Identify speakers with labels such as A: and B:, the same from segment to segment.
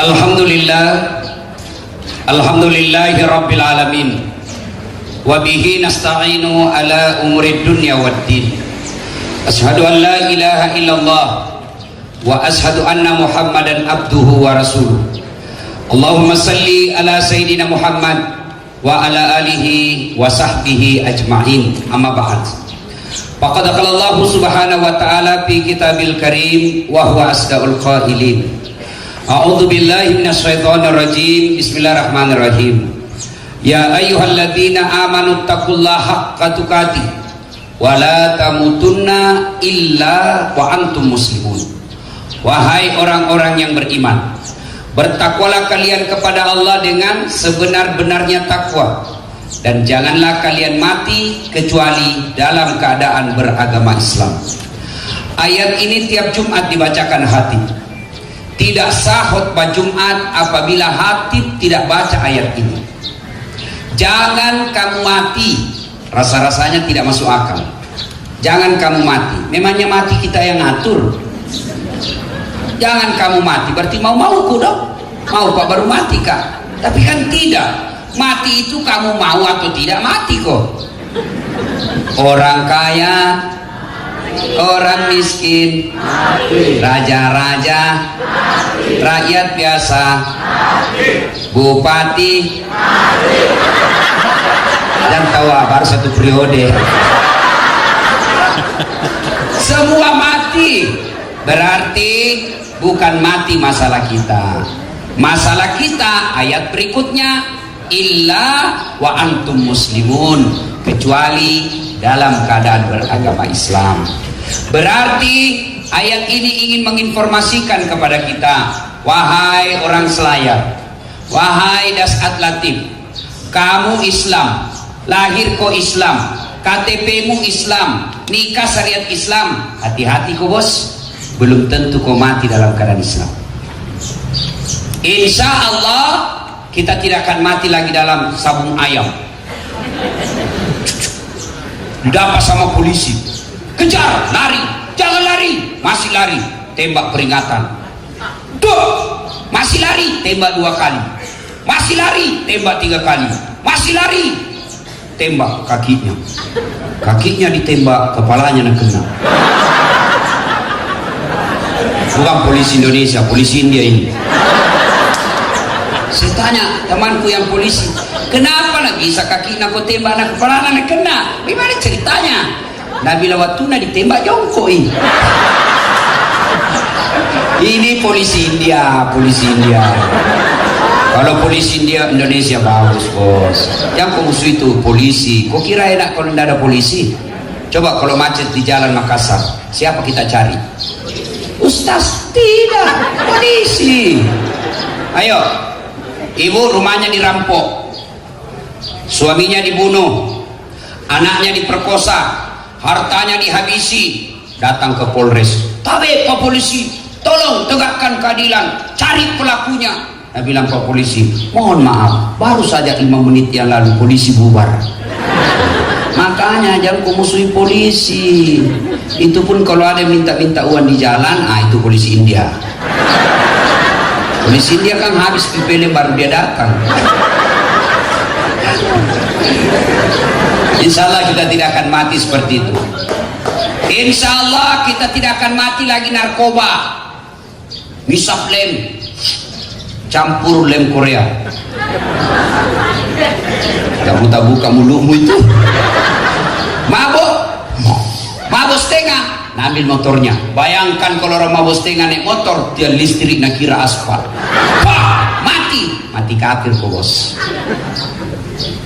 A: Alhamdulillah, alhamdulillahi rabbil alamin, wa bihi nasta'inu ala umuri dunya waddin. Ashhadu an la ilaha illallah wa ashhadu anna muhammadan abduhu wa rasuluh. Allahumma salli ala sayyidina Muhammad wa ala alihi wa sahbihi ajma'in. Amma ba'd. Faqad qala Allah subhanahu wa ta'ala fi kitabil karim wa huwa asdaqul qailin. A'udzu billahi minasyaitonir rajim. Bismillahirrahmanirrahim. Ya ayyuhalladzina amanu taqullaha haqqa tuqatih wa la tamutunna illa wa antum muslimun. Wahai orang-orang yang beriman, bertakwalah kalian kepada Allah dengan sebenar-benarnya takwa, dan janganlah kalian mati kecuali dalam keadaan beragama Islam. Ayat ini tiap Jumat dibacakan khatib. Tidak sah khutbah Jumat apabila khatib tidak baca ayat ini. Jangan kamu mati, rasa-rasanya tidak masuk akal. Jangan kamu mati, memangnya mati kita yang ngatur. Jangan kamu mati, berarti mau-mauku dong. Mau pak baru mati kak. Tapi kan tidak. Mati itu kamu mau atau tidak mati kok. Orang kaya, orang miskin, raja-raja, rakyat biasa, bupati, dan tawa baru satu periode. Semua mati. Berarti bukan mati masalah kita. Masalah kita ayat berikutnya, illa wa antum muslimun, kecuali dalam keadaan beragama Islam. Berarti ayat ini ingin menginformasikan kepada kita, wahai orang Selayar, wahai Dasat Latif, kamu Islam, lahir kok Islam, KTP-mu Islam, nikah syariat Islam, hati-hati kok bos, belum tentu kau mati dalam keadaan Islam. Insya Allah kita tidak akan mati lagi dalam sabung ayam. Didapat sama polisi, kejar, lari, jangan lari, masih lari, tembak peringatan. Duh, masih lari, tembak 2 kali, masih lari, tembak 3 kali, masih lari, tembak kakinya, kakinya ditembak, kepalanya nak kena. Bukan polisi Indonesia, polisi India ini. Saya tanya temanku yang polisi, kenapa nak bisa kaki nak kau tembak, nak kepala nak kena? Bagaimana ceritanya? Nabi waktu nak ditembak jongkok ini. Ini polisi India, polisi India. Kalau polisi India, Indonesia bagus bos. Yang kau musuh itu polisi. Kau kira enak kalau tidak ada polisi? Coba kalau macet di jalan Makassar, siapa kita cari? Ustaz, tidak, polisi. Ayo, ibu rumahnya dirampok, suaminya dibunuh, anaknya diperkosa, hartanya dihabisi, datang ke Polres. Tabe Pak Polisi, tolong tegakkan keadilan, cari pelakunya. Saya bilang Pak Polisi, mohon maaf, baru saja 5 menit yang lalu polisi bubar. Makanya jangan kau musuhi polisi. Itu pun kalau ada yang minta-minta uang di jalan, itu polisi India. Polisi India kan habis pipele baru dia datang. Insya Allah kita tidak akan mati seperti itu. Insya Allah kita tidak akan mati lagi narkoba, ngisap lem, campur lem Korea. Kamu tak buka mulutmu itu. Mabuk setengah, nah ambil motornya. Bayangkan kalau orang mabuk setengah naik motor, dia listrik nak kira aspal. Mati kafir kok bos.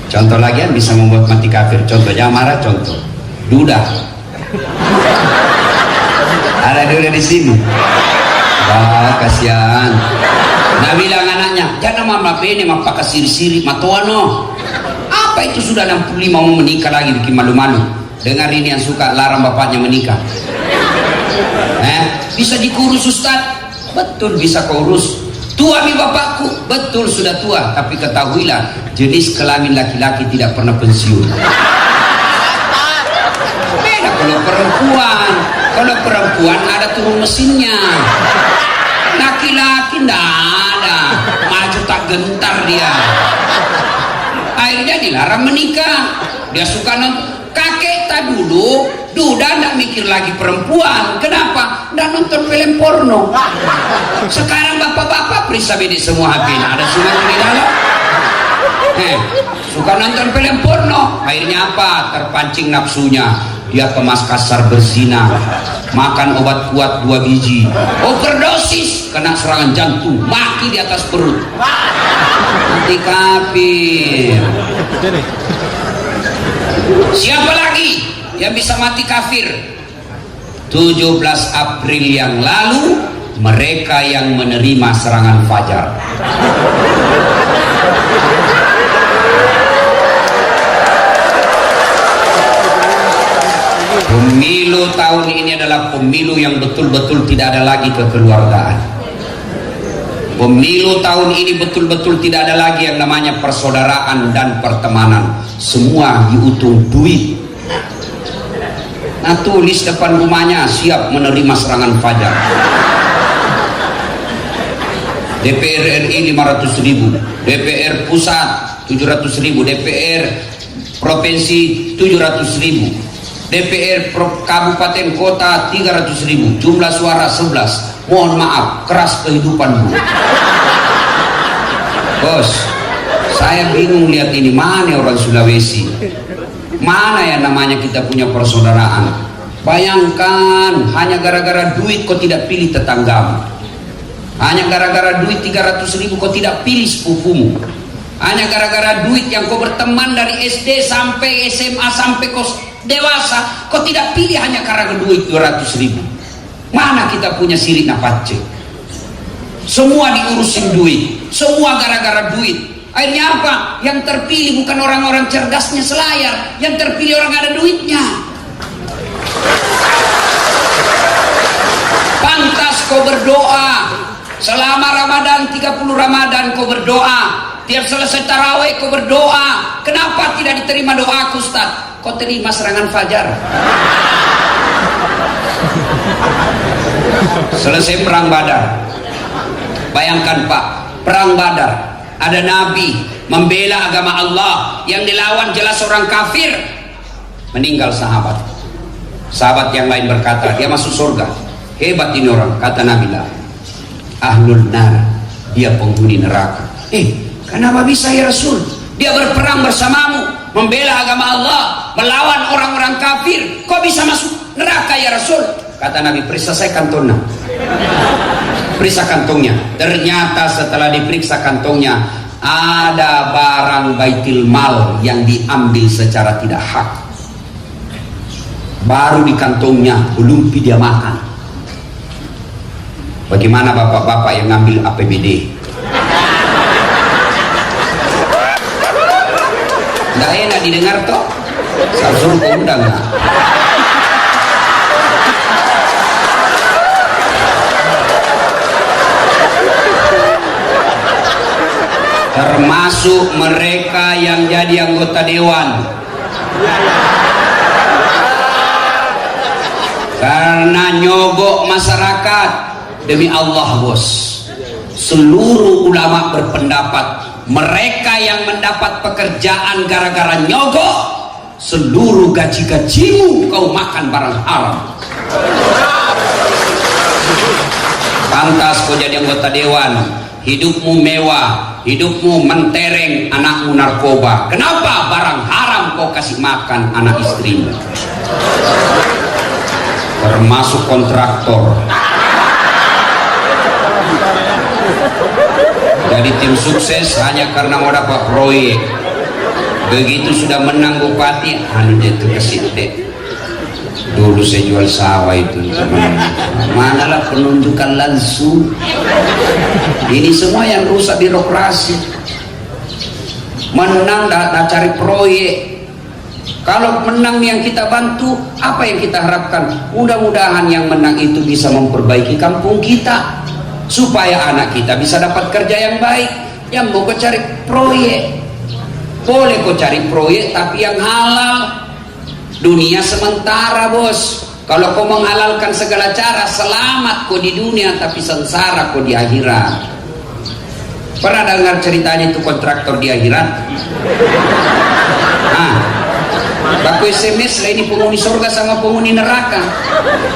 A: Contoh lagi yang bisa membuat mati kafir. Contoh, jangan marah, contoh. Duda. Ada duda di sini. Wah, kasihan. Nah bilang anaknya, jangan mama ini mapa kasiri-siri matoano. Apa itu sudah 65 mau menikah lagi, bikin malu-malu. Dengar ini yang suka larang bapaknya menikah. Bisa dikurus Ustaz? Betul bisa kau urus. Tua mi bapakku? Betul sudah tua. Tapi ketahuilah, jenis kelamin laki-laki tidak pernah pensiun. Beda kalau perempuan. Kalau perempuan ada turun mesinnya. Laki-laki enggak ada. gentar dia. Akhirnya dilarang menikah. Dia suka nonton. Kakek tak dulu duda nggak mikir lagi perempuan. Kenapa? Nggak nonton film porno. Sekarang bapak-bapak periksa bedik semua HP-nya, ada semua di dalam. Suka nonton film porno. Akhirnya apa? Terpancing nafsunya. Dia kemas kasar berzina, makan obat kuat 2 biji, overdosis, kena serangan jantung, mati di atas perut, mati kafir. Siapa lagi yang bisa mati kafir? 17 April yang lalu mereka yang menerima serangan fajar. Pemilu tahun ini adalah pemilu yang betul-betul tidak ada lagi kekeluargaan. Pemilu tahun ini betul-betul tidak ada lagi yang namanya persaudaraan dan pertemanan. Semua diutung duit. Nah, tulis depan rumahnya, siap menerima serangan fajar. DPR RI 500.000, DPR pusat 700.000, DPR provinsi 700.000, DPR kabupaten kota 300.000, jumlah suara 11. Mohon maaf, keras kehidupan Bu. Bos, saya bingung lihat ini, mana orang Sulawesi, mana ya namanya kita punya persaudaraan. Bayangkan, hanya gara-gara duit kau tidak pilih tetanggamu, hanya gara-gara duit 300.000 kau tidak pilih sepupumu, hanya gara-gara duit yang kau berteman dari SD sampai SMA sampai kau dewasa, kau tidak pilih hanya karena duit 200.000. Mana kita punya sirina pace? Semua diurusin duit, semua gara-gara duit. Akhirnya apa? Yang terpilih bukan orang-orang cerdasnya selayar, yang terpilih orang ada duitnya. Pantas kau berdoa selama Ramadan, 30 Ramadan kau berdoa, tiap selesai tarawih kau berdoa. Kenapa tidak diterima doaku, Ustaz? Kau terima serangan fajar. Selesai perang Badar. Bayangkan Pak, perang Badar, ada Nabi membela agama Allah, yang dilawan jelas orang kafir, meninggal sahabat. Sahabat yang lain berkata, dia masuk surga. Hebat ini orang, kata Nabi lah, ahlul nar, dia penghuni neraka. Kenapa bisa ya Rasul? Dia berperang bersamamu, membela agama Allah, melawan orang-orang kafir, kok bisa masuk neraka ya Rasul? Kata Nabi, periksa saya kantongnya. Periksa kantongnya. Ternyata setelah diperiksa kantongnya, ada barang baitul mal yang diambil secara tidak hak. Baru di kantongnya, belum dia makan. Bagaimana bapak-bapak yang ngambil APBD? Nggak enak didengar toh? Saya suruh undang nggak? Termasuk mereka yang jadi anggota dewan. Karena nyogok masyarakat. Demi Allah bos, seluruh ulama berpendapat mereka yang mendapat pekerjaan gara-gara nyogok, seluruh gaji-gajimu kau makan barang haram. Pantas kau jadi anggota dewan, hidupmu mewah, hidupmu mentereng, anakmu narkoba. Kenapa? Barang haram kau kasih makan anak istrimu. Termasuk kontraktor. Jadi tim sukses hanya karena mau dapat proyek. Begitu sudah menang bupati, dia itu kasih dek. Dulu saya jual sawah itu, manalah penunjukan langsung. Ini semua yang rusak birokrasi. Menang dah cari proyek. Kalau menang yang kita bantu, apa yang kita harapkan? Mudah-mudahan yang menang itu bisa memperbaiki kampung kita, supaya anak kita bisa dapat kerja yang baik. Yang mau kau cari proyek, boleh kau cari proyek tapi yang halal. Dunia sementara bos. Kalau kau menghalalkan segala cara, selamat kau di dunia tapi sengsara kau di akhirat. Pernah dengar ceritanya itu kontraktor di akhirat? Nah, baku SMS lah ini penghuni surga sama penghuni neraka.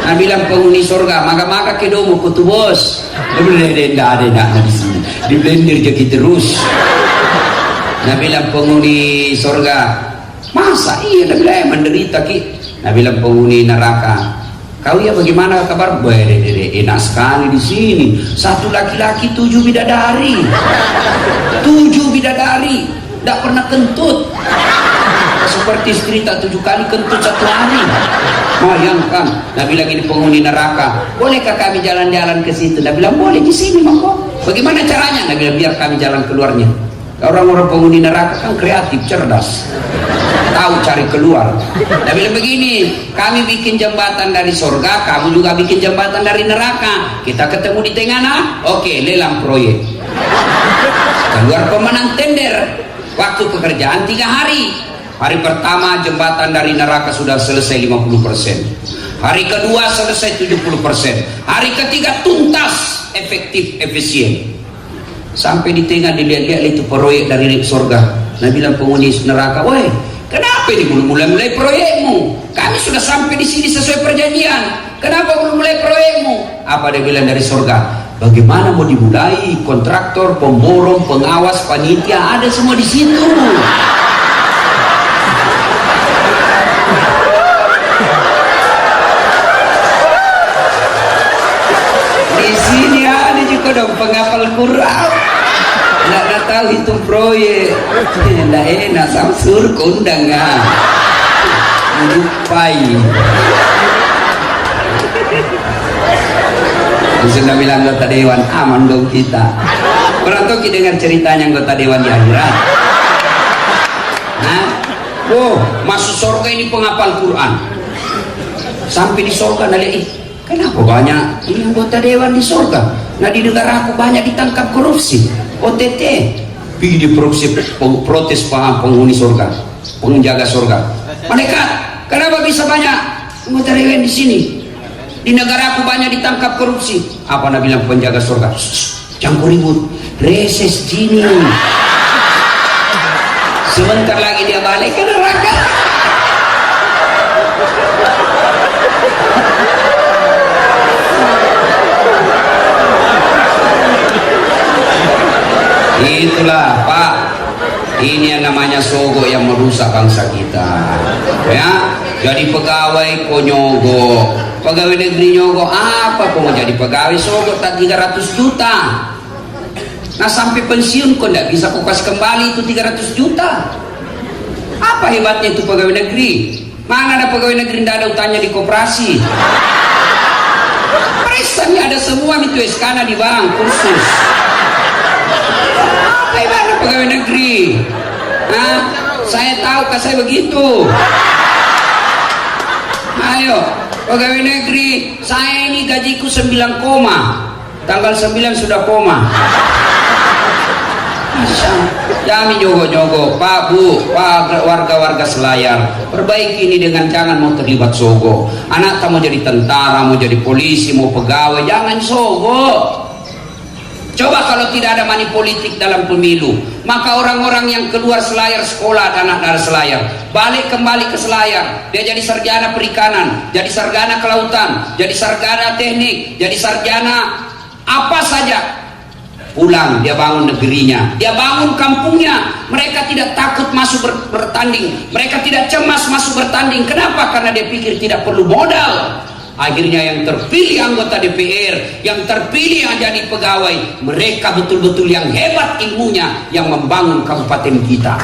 A: Nah bilang penghuni surga, maka kedomu kutu bos. Dia tidak ada di sini. Di blender jadi terus. Nah bilang penghuni surga, masa iya? Dia bilang menderita ki. Nah bilang penghuni neraka, kau ya bagaimana kabar? Enak sekali di sini. Satu laki-laki 7 bidadari. 7 bidadari, tidak pernah kentut. Seperti istri tak 7 kali kentut satu hari. Bayangkan. Nah bilang ini penghuni neraka, bolehkah kami jalan-jalan ke situ? Nah bilang boleh di sini monggo. Bagaimana caranya? Nah bilang biar kami jalan keluarnya. Orang-orang penghuni neraka kan kreatif, cerdas, tahu cari keluar. Nah bilang begini, kami bikin jembatan dari surga, kamu juga bikin jembatan dari neraka. Kita ketemu di tengah, nah oke, lelang proyek. Keluar pemenang tender. Waktu pekerjaan 3 hari. Hari pertama jembatan dari neraka sudah selesai 50%. Hari kedua selesai 70%. Hari ketiga tuntas, efektif, efisien. Sampai di tengah dilihat-lihat itu proyek dari surga. Nah bilang penghuni neraka, woi, kenapa ini belum mulai proyekmu? Kami sudah sampai di sini sesuai perjanjian. Kenapa belum mulai proyekmu? Apa dia bilang dari surga? Bagaimana mau dimulai? Kontraktor, pemborong, pengawas, panitia ada semua di situ. Di sini ada juga dong penghafal Quran. Nggak tahu hitung proyek. Nggak enak sama suruh keundangan. Lupai. Sudah bilang anggota dewan, aman dong kita. Pernah tuh dengar ceritanya anggota dewan di akhirat? Nah, wow, masuk surga ini penghafal Quran. Sampai di surga nalihat, kenapa banyak ini anggota dewan di surga? Nah di negara aku banyak ditangkap korupsi. OTT, pergi di protes penghuni surga, penjaga surga. Mereka, kenapa bisa banyak anggota dewan di sini? Di negara aku banyak ditangkap korupsi. Apa nak bilang penjaga surga? Jangan ribut, reses gini. Sebentar lagi dia balik ke neraka. Itulah Pak, ini yang namanya sogok yang merusak bangsa kita. Ya, jadi pegawai kok nyogok, pegawai negeri nyogok, apa kok mau jadi pegawai sogok tak 300 juta. Nah sampai pensiun kok tidak bisa kok kasih kembali itu 300 juta. Apa hebatnya itu pegawai negeri? Mana ada pegawai negeri tidak ada utangnya di koperasi? Peristannya ada semua itu SK di bank, kursus. Bagaimana pegawai negeri? Nah, saya tahu kan saya begitu. Ayo, pegawai negeri, saya ini gajiku 9 koma. Tanggal 9 sudah koma. Jangan nyogok-nyogok, Pak Bu, Pak warga-warga Selayar, perbaiki ini dengan jangan mau terlibat sogok. Anak tak mau jadi tentara, mau jadi polisi, mau pegawai, jangan sogok. Coba kalau tidak ada money politik dalam pemilu, maka orang-orang yang keluar Selayar sekolah, anak dari Selayar, balik kembali ke Selayar, dia jadi sarjana perikanan, jadi sarjana kelautan, jadi sarjana teknik, jadi sarjana apa saja. Pulang, dia bangun negerinya, dia bangun kampungnya. Mereka tidak takut masuk bertanding, mereka tidak cemas masuk bertanding. Kenapa? Karena dia pikir tidak perlu modal. Akhirnya yang terpilih anggota DPR, yang terpilih yang jadi pegawai, mereka betul-betul yang hebat ilmunya, yang membangun kabupaten kita.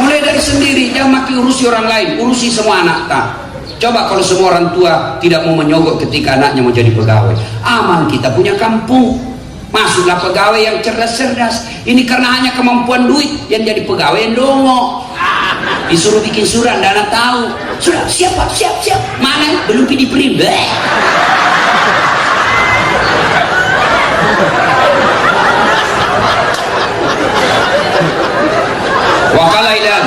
A: Mulai dari sendiri, jangan makin urusi orang lain, urusi semua anak tak. Coba kalau semua orang tua tidak mau menyogok ketika anaknya mau jadi pegawai, aman kita punya kampung. Masuklah pegawai yang cerdas-cerdas. Ini karena hanya kemampuan duit yang jadi pegawai yang dongo. Disuruh bikin surat, dana tahu. Sudah siap Pak, siap. Mana? Belum diberi. Wakalailan.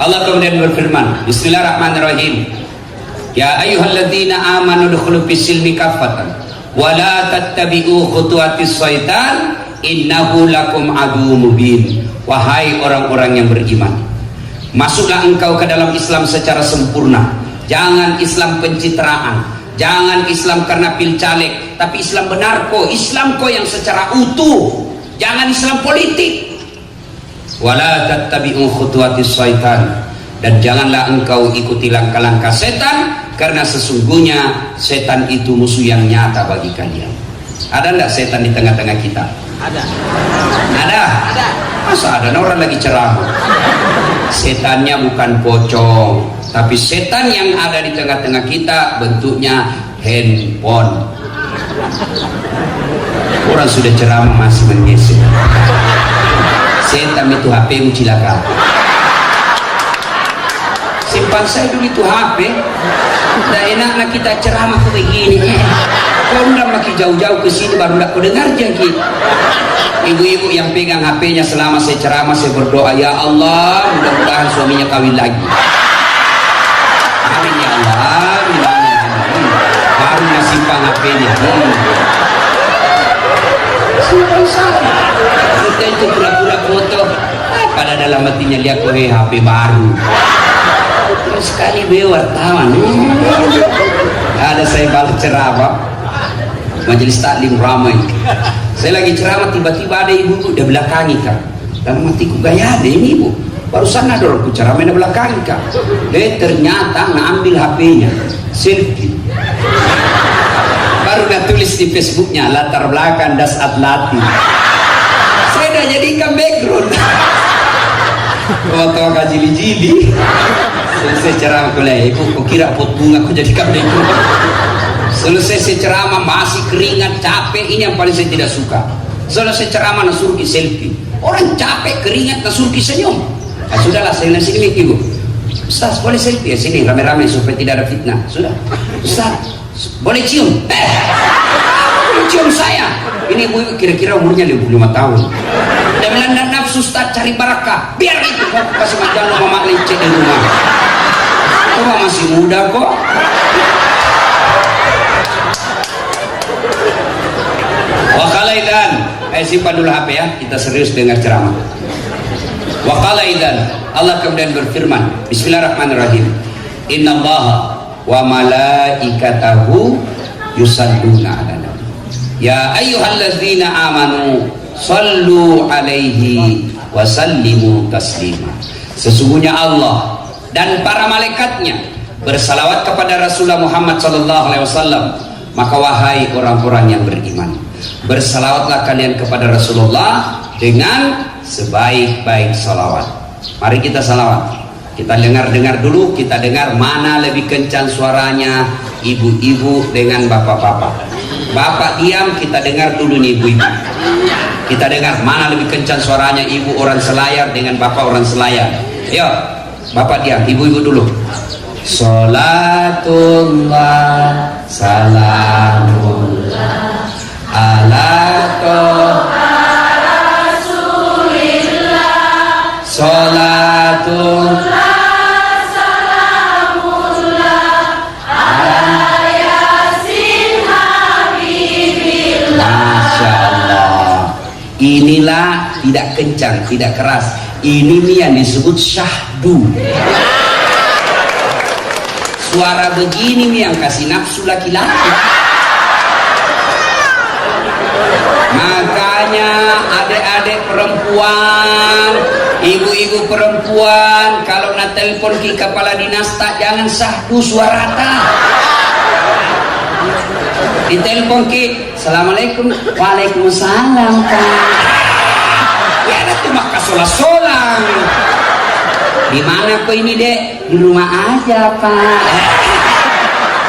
A: Allah kemudian berfirman, Bismillahirrahmanirrahim. Ya ayyuhalladzina amanu dukhulu fis silmi kaffatan Wala tattabi'u khutuwatis syaitan innahu lakum aduwwum mubin. Wahai orang-orang yang beriman, masuklah engkau ke dalam Islam secara sempurna. Jangan Islam pencitraan, jangan Islam karena pilcaleg, tapi Islam benar ko, Islam ko yang secara utuh. Jangan Islam politik. Wala tattabi'u khutuwatis syaitan, dan janganlah engkau ikuti langkah-langkah setan, karena sesungguhnya setan itu musuh yang nyata bagi kalian. Ada enggak setan di tengah-tengah kita? Ada. Ada? Ada. Masa ada? Nah, orang lagi ceramah. Setannya bukan pocong, tapi setan yang ada di tengah-tengah kita bentuknya handphone. Orang sudah ceramah masih menggesek. Setan itu HP-mu cilaka. Simpan saya dulu itu HP. Udah enaknya kita ceramah ke begini. Kau udah makin jauh-jauh ke sini baru udah kau dengar jadi. Ibu-ibu yang pegang HP-nya selama saya ceramah, saya berdoa, ya Allah, mudah-mudahan suaminya kawin lagi. Amin ya Allah. Baru simpan HP-nya. Simpan saya. Kita itu pura-pura foto. Pada dalam hatinya lihat HP baru. Terus sekali wartawan. Ada saya balik ceramah, majelis taklim ramai. Saya lagi ceramah, tiba-tiba ada ibu udah belakangi kan. Dalam hatiku, gaya ada ini ibu. Barusan ada orang ceramah udah belakangi kan. Ternyata ngambil HP-nya, selfie. Baru udah tulis di Facebooknya, latar belakang das atlati. Saya udah jadikan background. Foto kajili-jili. Selesai ceramah kuliah, aku kira pot bunga aku jadikan background. Selesai ceramah masih keringat, capek, ini yang paling saya tidak suka. Selesai ceramah nasurki selfie. Orang capek, keringat, nasurki senyum. Nah, sudahlah, saya nasi ini ibu. Ustaz, boleh selfie ya sini rame-rame supaya tidak ada fitnah. Sudah. Ustaz, boleh cium? Boleh cium saya. Ini ibu kira-kira umurnya 55 tahun. Dan melanda nafsu, Ustaz, cari barakah. Biar itu kok kasih makan lo mama lecet di rumah. Kau masih muda kok. Wakalaidan, simpan dulu HP ya, kita serius dengar ceramah. Wakalaidan, Allah kemudian berfirman, Bismillahirrahmanirrahim. Innallaha wa malaikatahu yusalluna 'alan nabi. Ya ayyuhalladzina amanu sallu alaihi wa sallimu taslima. Sesungguhnya Allah dan para malaikatnya bersalawat kepada Rasulullah Muhammad sallallahu alaihi wasallam. Maka wahai orang-orang yang beriman, bersalawatlah kalian kepada Rasulullah dengan sebaik-baik salawat. Mari kita salawat. Kita dengar-dengar dulu, kita dengar mana lebih kencang suaranya, ibu-ibu dengan bapak-bapak. Bapak diam, kita dengar dulu nih ibu-ibu. Kita dengar mana lebih kencang suaranya, ibu orang Selayar dengan bapak orang Selayar. Ayo, bapak diam, ibu-ibu dulu. Salatullah salamullah ala toha rasulillah. Salatullah salamullah ala yasin habibillah. Masya Allah. Inilah tidak kencang, tidak keras. Ini nih yang disebut syahdu. Suara begini nih yang kasih nafsu laki-laki. Makanya adik-adik perempuan, ibu-ibu perempuan, kalau nak telepon ke kepala dinas tak jangan sahdu suara tak. Ditelepon ke, Assalamualaikum, Waalaikumsalam Pak. Ya ada tuh maka solang-solang. Di mana kok ini dek? Di rumah aja Pak.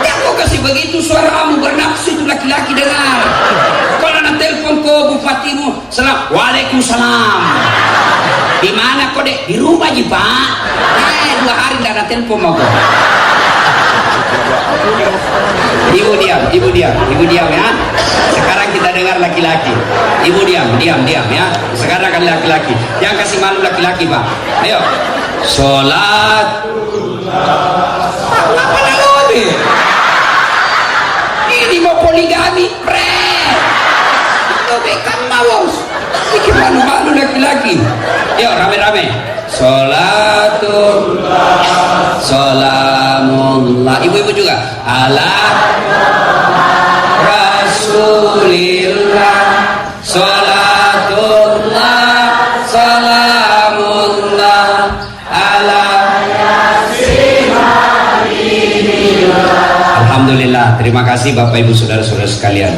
A: Ya kok kasih begitu suaramu bernafsu itu laki-laki dengar. Kalau nak telepon kok bupatimu, salam, Waalaikumsalam. Di mana kok dek? Di rumah aja Pak. 2 hari tidak ada telepon mau kok. Ibu diam ya. Sekarang kita dengar laki-laki. Ibu diam ya. Sekarang kan laki-laki. Jangan kasih malu laki-laki Pak. Ayo. Sholat. Apa lagi? Ini mau poligami, itu bekan mawas. Ini malu-malu laki-laki. Yuk rame-rame. Sholatullah, salamullah. Ibu-ibu juga. Ala Rasulillah, sholatullah, salamullah ala Yasin. Alhamdulillah, terima kasih Bapak Ibu saudara-saudara sekalian.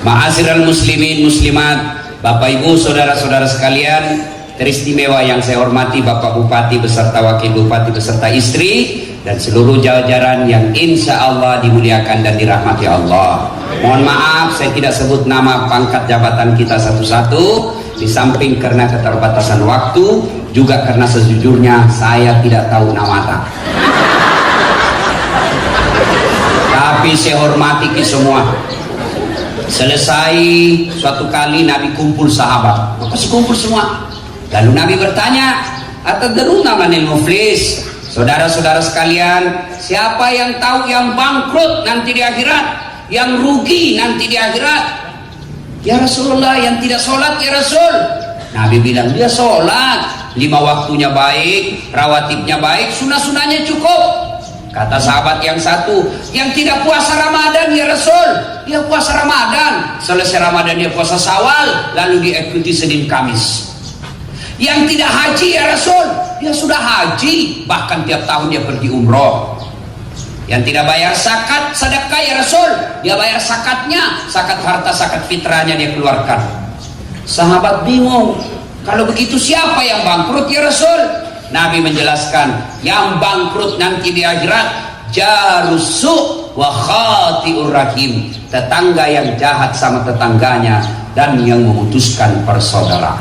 A: Ma'asyiral muslimin muslimat, Bapak Ibu saudara-saudara sekalian, teristimewa yang saya hormati Bapak Bupati beserta Wakil Bupati beserta istri dan seluruh jajaran yang insya Allah dimuliakan dan dirahmati Allah. Mohon maaf saya tidak sebut nama pangkat jabatan kita satu-satu, di samping karena keterbatasan waktu, juga karena sejujurnya saya tidak tahu nama. Tapi saya hormati semua. Selesai suatu kali Nabi kumpul sahabat, maka kumpul semua. Lalu Nabi bertanya, atadruna manil muflis? Saudara-saudara sekalian, siapa yang tahu yang bangkrut nanti di akhirat, yang rugi nanti di akhirat? Ya Rasulullah, yang tidak sholat ya Rasul. Nabi bilang, dia sholat, 5 waktunya baik, rawatibnya baik, sunah-sunahnya cukup. Kata sahabat yang satu, yang tidak puasa Ramadan ya Rasul, dia puasa Ramadan, selesai Ramadan dia puasa Syawal, lalu diikuti Senin Kamis. Yang tidak haji ya Rasul, dia sudah haji, bahkan tiap tahun dia pergi umroh. Yang tidak bayar zakat sedekah ya Rasul, dia bayar zakatnya, zakat harta, zakat fitrahnya dia keluarkan. Sahabat bingung, kalau begitu siapa yang bangkrut ya Rasul? Nabi menjelaskan, yang bangkrut nanti di akhirat jarusu wa khati'ur rahim, tetangga yang jahat sama tetangganya dan yang memutuskan persaudaraan.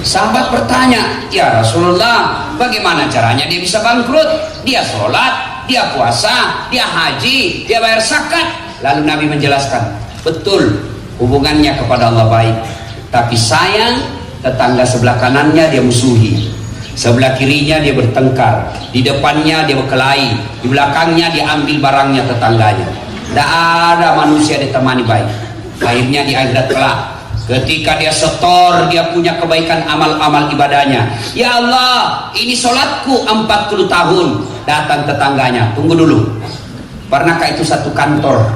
A: Sahabat bertanya, ya Rasulullah, bagaimana caranya dia bisa bangkrut? Dia sholat, dia puasa, dia haji, dia bayar zakat. Lalu Nabi menjelaskan, betul hubungannya kepada Allah baik, tapi sayang tetangga sebelah kanannya dia musuhi, sebelah kirinya dia bertengkar, di depannya dia berkelahi, di belakangnya dia ambil barangnya tetangganya. Tidak ada manusia ditemani baik. Akhirnya di akhirat kelak, ketika dia setor, dia punya kebaikan amal-amal ibadahnya. Ya Allah, ini sholatku 40 tahun. Datang tetangganya, tunggu dulu. Pernahkah itu satu kantor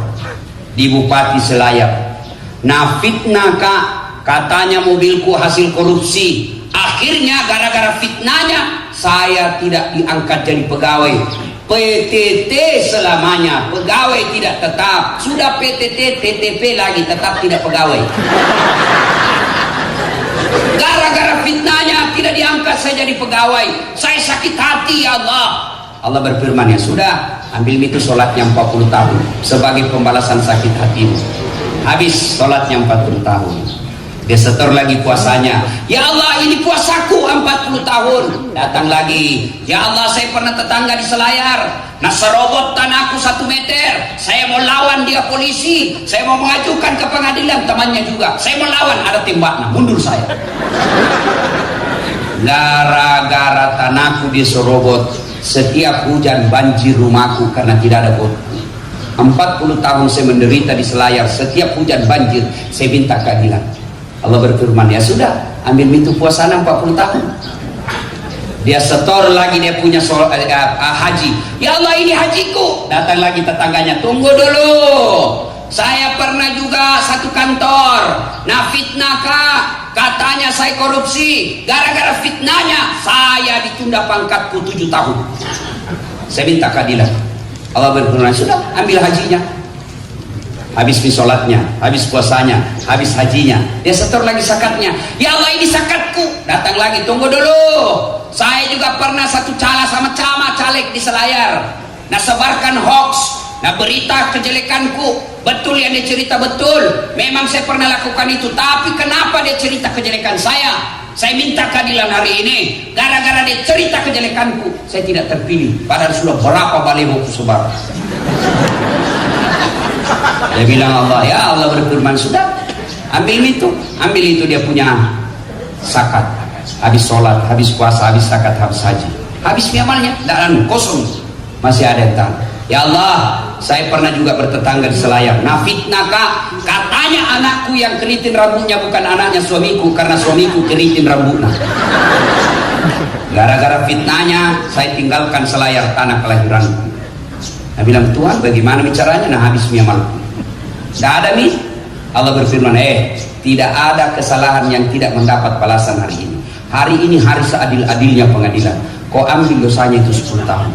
A: di Bupati Selayar? Nah fitnah kak, katanya mobilku hasil korupsi. Akhirnya gara-gara fitnahnya, saya tidak diangkat jadi pegawai. PTT selamanya, pegawai tidak tetap. Sudah PTT, TTP lagi, tetap tidak pegawai. Gara-gara fitnahnya tidak diangkat saya jadi pegawai. Saya sakit hati ya Allah. Allah berfirman, ya sudah, ambil itu sholatnya 40 tahun sebagai pembalasan sakit hatimu. Habis sholatnya 40 tahun, dia setor lagi puasanya. Ya Allah, ini puasaku 40 tahun. Datang lagi, ya Allah, saya pernah tetangga di Selayar, nah serobot tanahku 1 meter. Saya mau lawan dia polisi, saya mau mengajukan ke pengadilan, temannya juga. Saya mau lawan, ada tembaknya, mundur saya. Gara-gara tanahku diserobot, setiap hujan banjir rumahku karena tidak ada got. 40 tahun saya menderita di Selayar, setiap hujan banjir, saya minta keadilan. Allah berfirman, ya sudah, ambil itu puasanya 40 tahun. Dia setor lagi, dia punya haji. Ya Allah, ini hajiku. Datang lagi tetangganya, tunggu dulu, saya pernah juga satu kantor. Nah fitnah kak, katanya saya korupsi. Gara-gara fitnahnya saya ditunda pangkatku 7 tahun. Saya minta keadilan. Allah berfirman, sudah, ambil hajinya. Habis sholatnya, habis puasanya, habis hajinya, dia setor lagi zakatnya. Ya Allah, ini zakatku. Datang lagi, tunggu dulu, saya juga pernah satu cala sama caleg di Selayar. Nah sebarkan hoax, nah berita kejelekanku. Betul yang dia cerita, betul, memang saya pernah lakukan itu. Tapi kenapa dia cerita kejelekan saya? Saya minta keadilan hari ini. Gara-gara dia cerita kejelekanku, saya tidak terpilih. Padahal sudah berapa baliho sebar. Dia bilang Allah, ya Allah berfirman, sudah, ambil itu dia punya zakat. Habis sholat, habis puasa, habis zakat, habis haji, habis amalnya, dan kosong. Masih ada yang tahu. Ya Allah, saya pernah juga bertetangga di Selayar. Nah, fitnah kak, katanya anakku yang keriting rambutnya bukan anaknya suamiku, karena suamiku keriting rambutnya. Gara-gara fitnahnya saya tinggalkan Selayar, tanah kelahiranku. Nah, bilang, Tuhan bagaimana bicaranya? Nah, habis mia malu. Tidak ada nih. Allah berfirman, tidak ada kesalahan yang tidak mendapat balasan hari ini. Hari ini hari seadil-adilnya pengadilan. Kau ambil dosanya itu 10 tahun.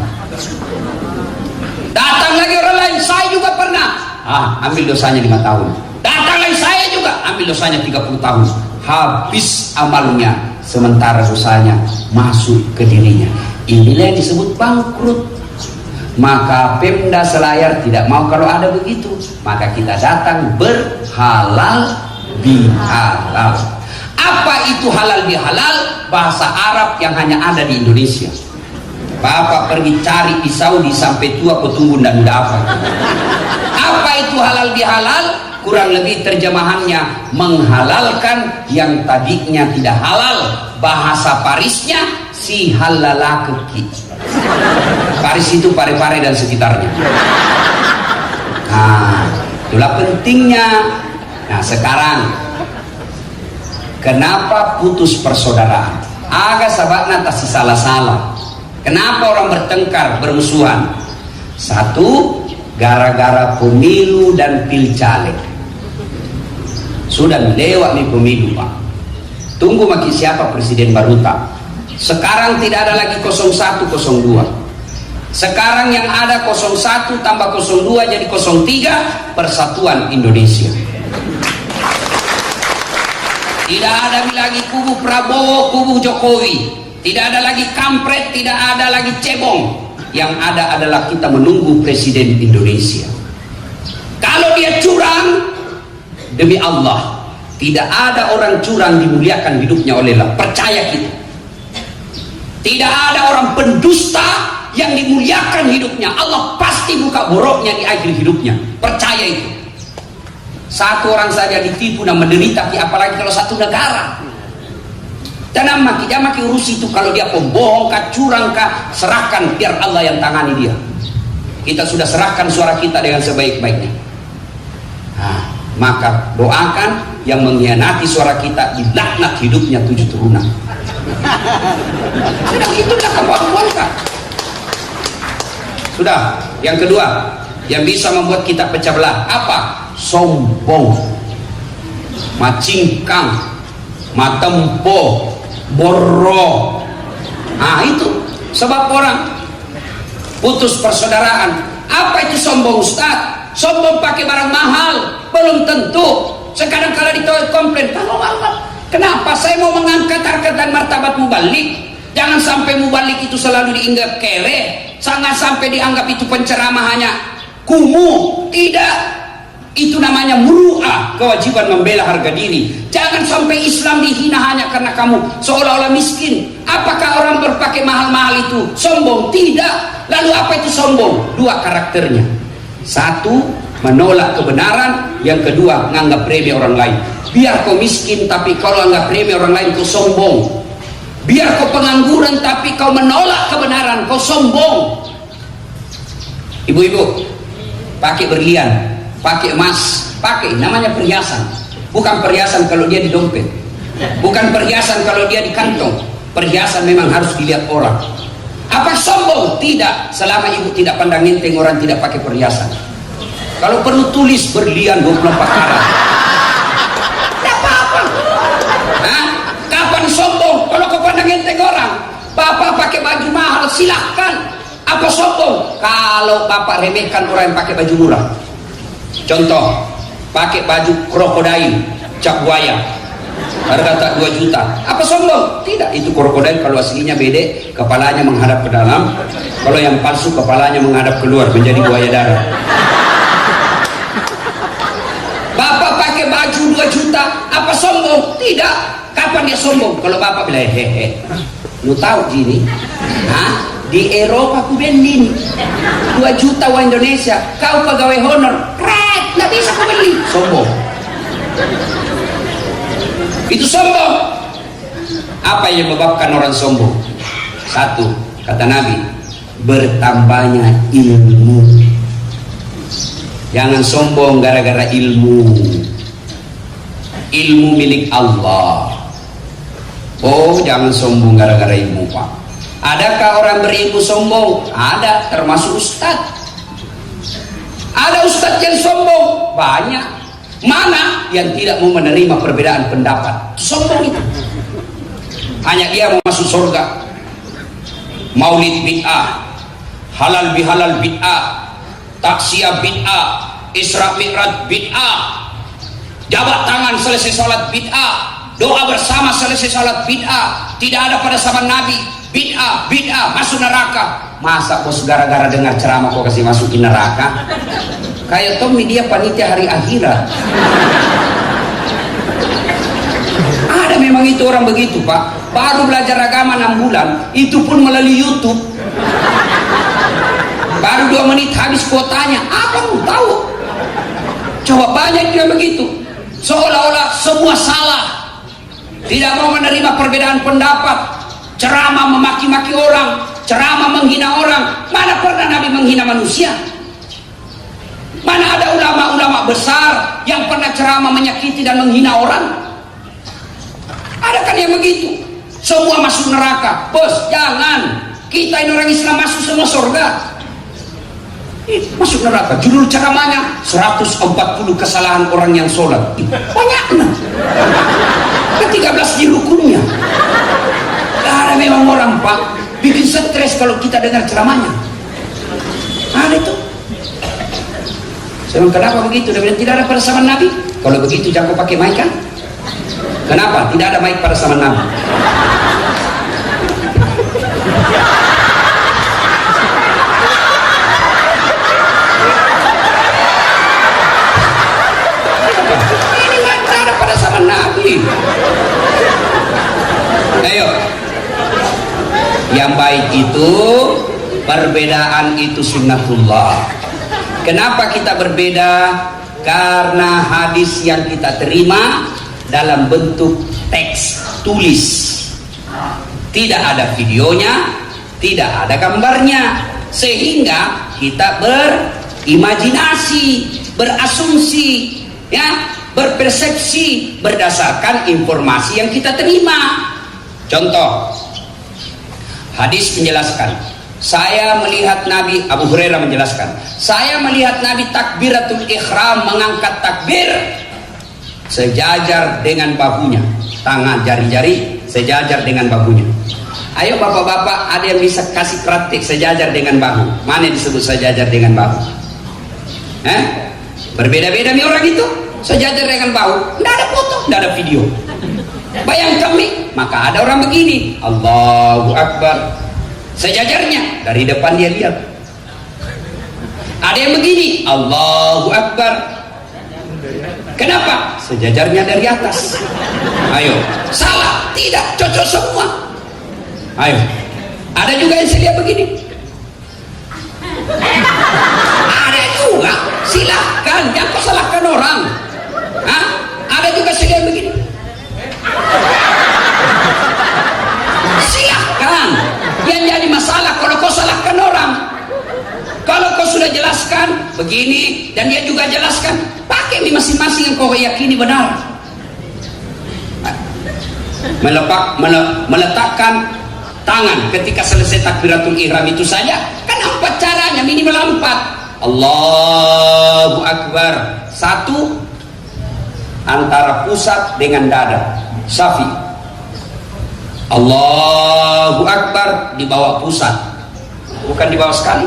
A: Datang lagi orang lain, saya juga pernah. Ambil dosanya 5 tahun. Datang lagi saya juga, ambil dosanya 30 tahun. Habis amalnya, sementara dosanya masuk ke dirinya. Inilah yang disebut bangkrut. Maka Pemda Selayar tidak mau kalau ada begitu. Maka kita datang berhalal bihalal. Apa itu halal bihalal? Bahasa Arab yang hanya ada di Indonesia. Bapak pergi cari di Saudi sampai tua kau tunggu dan apa. Apa itu halal bihalal? Kurang lebih terjemahannya menghalalkan yang tadinya tidak halal. Bahasa Parisnya si halalakeki. Paris itu pare-pare dan sekitarnya. Nah, itulah pentingnya. Nah, sekarang kenapa putus persaudaraan? Agak sahabatnya tak salah-salah. Kenapa orang bertengkar, bermusuhan? Satu, gara-gara pemilu dan pilcaleg. Sudah lewat nih pemilu, Pak. Tunggu makin siapa presiden baru tak. Sekarang tidak ada lagi 01, 02. Sekarang yang ada 01 tambah 02 jadi 03, Persatuan Indonesia. Tidak ada lagi kubu Prabowo, kubu Jokowi. Tidak ada lagi kampret, tidak ada lagi cebong. Yang ada adalah kita menunggu Presiden Indonesia. Kalau dia curang, demi Allah, tidak ada orang curang dimuliakan hidupnya oleh Allah. Percaya kita. Tidak ada orang pendusta yang dimuliakan hidupnya. Allah pasti buka boroknya di akhir hidupnya. Percaya itu. Satu orang saja ditipu dan menderita, apalagi kalau satu negara. Dan jangan urusi itu. Kalau dia pembohong kah, curang kah, serahkan, biar Allah yang tangani dia. Kita sudah serahkan suara kita dengan sebaik-baiknya. Nah, maka doakan yang mengkhianati suara kita, dilaknat hidupnya 7 turunan. Sudah, itulah kemampuan kah. Sudah. Yang kedua, yang bisa membuat kita pecah belah, apa? Sombong, macingkang, matempo, borro. Nah, itu sebab orang putus persaudaraan. Apa itu sombong, Ustaz? Sombong pakai barang mahal? Belum tentu. Sekarang kalau ditolak komplain, kenapa saya mau mengangkat harkat dan martabat mubalik? Jangan sampai mubalik itu selalu dianggap kere, jangan sampai dianggap itu penceramah hanya kumuh. Tidak. Itu namanya muru'ah, kewajiban membela harga diri. Jangan sampai Islam dihina hanya karena kamu seolah-olah miskin. Apakah orang berpakai mahal-mahal itu sombong? Tidak. Lalu apa itu sombong? 2 karakternya. 1, menolak kebenaran. Yang kedua, menganggap remeh orang lain. Biar kau miskin, tapi kalau anggap remeh orang lain, kau sombong. Biar kau pengangguran, tapi kau menolak kebenaran, kau sombong. Ibu-ibu, pakai berlian, pakai emas, pakai, namanya perhiasan. Bukan perhiasan kalau dia di dompet, bukan perhiasan kalau dia di kantong. Perhiasan memang harus dilihat orang. Apa sombong? Tidak, selama ibu tidak pandang enteng orang tidak pakai perhiasan. Kalau perlu tulis berlian 24 karat, tidak apa-apa. Kapan sombong? Kalau kau pandang enteng orang, bapak pakai baju mahal, silahkan. Apa sombong? Kalau bapak remehkan orang yang pakai baju murah. Contoh, pakai baju krokodil, cap buaya, harga tak 2 juta. Apa sombong? Tidak, itu krokodil kalau aslinya bede, kepalanya menghadap ke dalam. Kalau yang palsu, kepalanya menghadap keluar, menjadi buaya darat. Bapak pakai baju 2 juta, apa sombong? Tidak. Kapan dia sombong? Kalau bapak bilang, hehe, lu tahu gini? Di Eropa ku beli 2 juta uang Indonesia, kau pegawai honor, nggak bisa ku beli. Sombong. Itu sombong. Apa yang menyebabkan orang sombong? 1, kata Nabi, bertambahnya ilmu. Jangan sombong gara-gara ilmu. Ilmu milik Allah. Oh, jangan sombong gara-gara ilmu, Pak. Adakah orang berilmu sombong? Ada, termasuk ustadz. Ada ustadz yang sombong, banyak. Mana yang tidak mau menerima perbedaan pendapat? Sombong itu. Hanya dia mau masuk surga. Maulid bid'ah, halal bihalal bid'ah, taksiyah bid'ah, Isra Mi'raj bid'ah, jabat tangan selesai salat bid'ah, doa bersama selesai salat bid'ah, tidak ada pada zaman Nabi bid'ah, masuk neraka. Masa bos gara-gara dengar ceramah kok kasih masukin neraka? Kayak Tommy dia panitia hari akhirat. Ada memang itu orang begitu, Pak. Baru belajar agama 6 bulan, itu pun melalui YouTube. Baru 2 menit habis kuotanya. Apa lu tahu? Coba banyak yang begitu. Seolah-olah semua salah. Tidak mau menerima perbedaan pendapat. Ceramah memaki-maki orang, ceramah menghina orang. Mana pernah Nabi menghina manusia? Mana ada ulama-ulama besar yang pernah ceramah menyakiti dan menghina orang? Ada kan yang begitu? Semua masuk neraka. Bos, jangan. Kita ini orang Islam masuk semua surga. Masuk neraka. Judul ceramahnya 140 kesalahan orang yang sholat. Banyaknya. Ke-13 di rukunnya. Ada memang orang, Pak, bikin stres kalau kita dengar ceramahnya. Ada itu. Saya bilang, kenapa begitu? Dia bilang, tidak ada pada zaman Nabi. Kalau begitu jangan pakai mic kan? Kenapa? Tidak ada mic pada zaman Nabi. Ini mic ada pada zaman Nabi. Ayo. Yang baik itu, perbedaan itu sunnatullah. Kenapa kita berbeda? Karena hadis yang kita terima dalam bentuk teks tulis, tidak ada videonya, tidak ada gambarnya, sehingga kita berimajinasi, berasumsi, ya, berpersepsi berdasarkan informasi yang kita terima. Contoh, hadis menjelaskan, saya melihat Nabi, Abu Hurairah menjelaskan, saya melihat Nabi takbiratul ihram, mengangkat takbir sejajar dengan bahunya, tangan jari-jari sejajar dengan bahunya. Ayo bapak-bapak, ada yang bisa kasih praktik sejajar dengan bahu? Mana disebut sejajar dengan bahu? Berbeda-beda nih orang itu. Sejajar dengan bahu, tidak ada foto, tidak ada video. Bayangkan nih, maka ada orang begini, Allahu Akbar, sejajarnya dari depan dia lihat. Ada yang begini, Allahu Akbar. Kenapa? Sejajarnya dari atas. Ayo, salah, tidak, cocok semua. Ayo, ada juga yang saya lihat begini. Ada juga, silahkan, jangan kau salahkan orang. Hah? Ada juga saya lihat begini. Silahkan, yang jadi masalah kalau kau salahkan orang. Kalau kau sudah jelaskan begini dan dia juga jelaskan, pakai di masing-masing yang kau yakini benar. Meletakkan tangan ketika selesai takbiratul ihram itu saja kan 4 caranya, minimal 4. Allahu Akbar, 1 antara pusat dengan dada, Syafi. Allahu Akbar di bawah pusat, bukan di bawah sekali.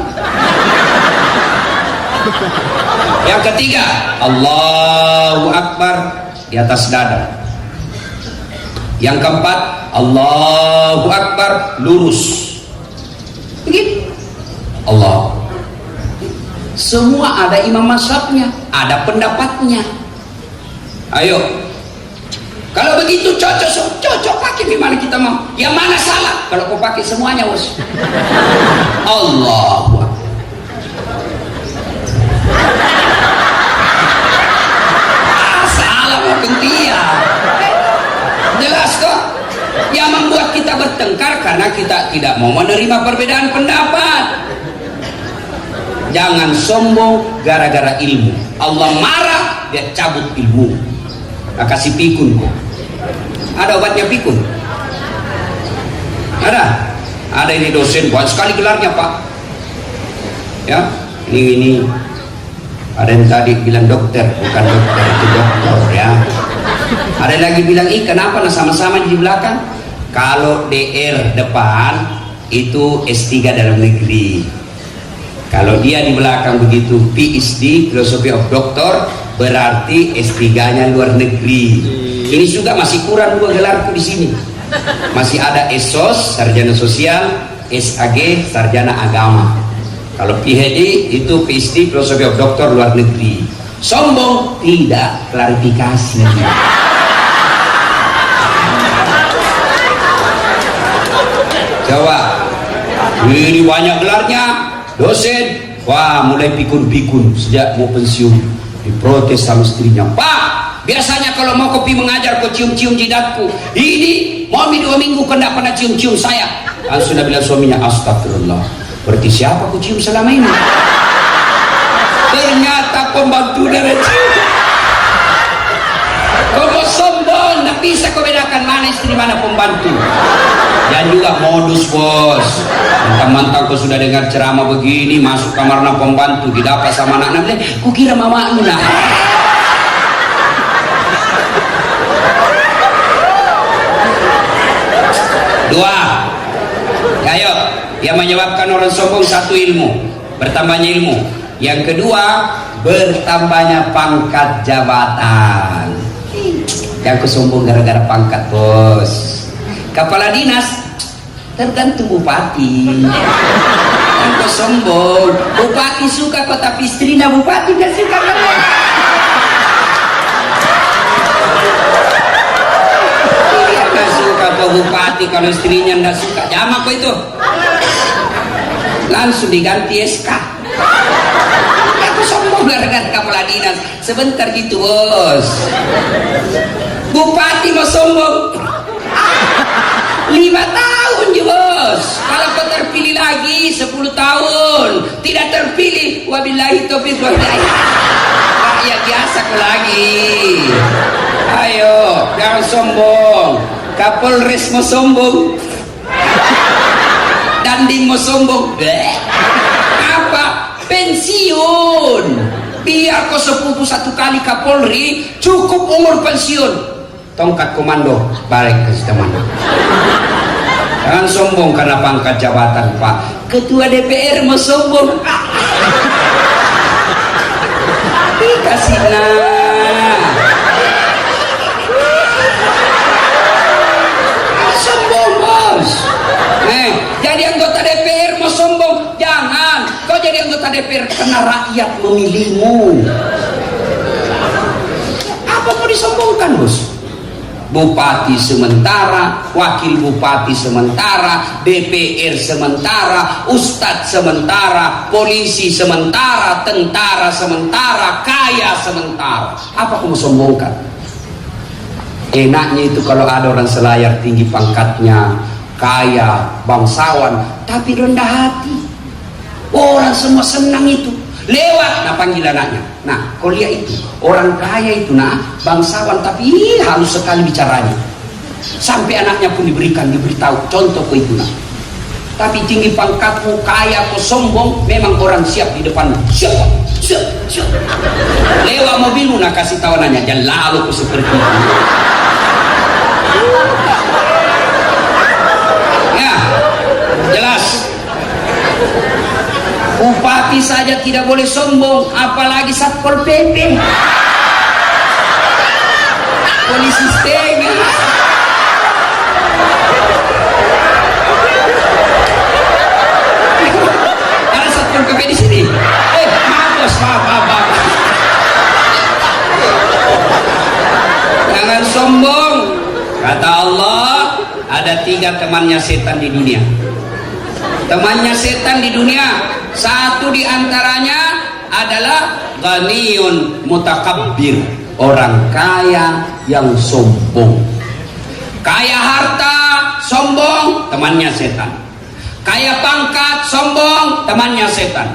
A: Yang ketiga, Allahu Akbar di atas dada. Yang keempat, Allahu Akbar lurus. Begini. Allah. Semua ada imam mazhabnya, ada pendapatnya. Ayo. Kalau begitu cocok pakai di mana kita mau. Yang mana salah? Kalau kau pakai semuanya, bos. Allahu Akbar. Salah mau dia. Jelas kok. Yang membuat kita bertengkar karena kita tidak mau menerima perbedaan pendapat. Jangan sombong gara-gara ilmu. Allah marah, dia cabut ilmu. Nah, kasih pikun kok. Ada obatnya pikun? Ada ini dosen banyak sekali gelarnya Pak. Ya, ini ada yang tadi bilang dokter, bukan dokter, itu dokter ya. Ada lagi bilang, kenapa sama-sama di belakang? Kalau DR depan itu S3 dalam negeri. Kalau dia di belakang begitu PhD, Philosophy of Doctor, berarti S3-nya luar negeri. Ini juga masih kurang 2 gelarku di sini. Masih ada SOS, sarjana sosial, SAG, sarjana agama. Kalau PhD itu PhD, Philosophy of Doctor luar negeri. Sombong tidak, klarifikasi. Coba, ini banyak gelarnya, dosen, wah mulai pikun-pikun sejak mau pensiun, diprotes sama istrinya. Pak, biasanya kalau mau kopi mengajar kau cium-cium jidatku, ini mau 2 minggu kau tidak pernah cium-cium saya. Sudah bilang suaminya, astagfirullah, berarti siapa kau cium selama ini? Ternyata pembantu dari cium. Kau mau sombong, tidak bisa kau bedakan mana istri mana pembantu. Dan juga modus bos, mentang-mentang kau sudah dengar ceramah begini, masuk kamar na pembantu, didapat sama anak-anak, ku kira mama nak. Dua, ayo, yang menyebabkan orang sombong, 1 ilmu, bertambahnya ilmu. Yang kedua, bertambahnya pangkat jabatan. Yang kesombong gara-gara pangkat bos. Kepala dinas tergantung bupati. Yang kesombong, bupati suka kok, tapi istrinya bupati gak suka kan? Dia gak suka kok bupati kalau istrinya gak suka. Jama kok itu, langsung diganti SK. Aku sombong gara-gara kepala dinas. Sebentar gitu bos. Bupati mau sombong 5 tahun ya bos. Kalau kau terpilih lagi 10 tahun, tidak terpilih, wabillahi taufiq wal hidayah. Ya biasa kau lagi. Ayo, jangan sombong. Kapolres mau sombong, Dandim mau sombong. Apa? Pensiun. Biar kau sepupu 1 kali Kapolri, cukup umur pensiun. Tongkat komando balik ke teman. Jangan sombong karena pangkat jabatan Pak. Ketua DPR mau sombong. Dikasih sombong bos. Jadi anggota DPR mau sombong, jangan. Kau jadi anggota DPR karena rakyat memilihmu. Apa mau disombongkan bos? Bupati sementara, wakil bupati sementara, DPR sementara, ustadz sementara, polisi sementara, tentara sementara, kaya sementara. Apa kamu sombongkan? Enaknya itu kalau ada orang selayar tinggi pangkatnya, kaya, bangsawan, tapi rendah hati. Orang semua senang itu. Lewat, nah panggil anaknya. Nah, kau lihat itu, orang kaya itu nah, bangsawan tapi halus sekali bicaranya. Sampai anaknya pun diberitahu, contoh kau itu nah. Tapi tinggi pangkatmu, kaya, kau sombong, memang orang siap di depan. Siap. Lewat mobilmu nah kasih tahu anaknya, jangan lalu kau seperti itu. Ya, jelas. Bupati saja tidak boleh sombong, apalagi Satpol PP, polisi setengah. Ada Satpol PP di sini. Maaf bos, maaf. Jangan sombong. Kata Allah, ada 3 temannya setan di dunia. Temannya setan di dunia, 1 di antaranya adalah ghaniyun mutakabbir, orang kaya yang sombong. Kaya harta, sombong, temannya setan. Kaya pangkat, sombong, temannya setan.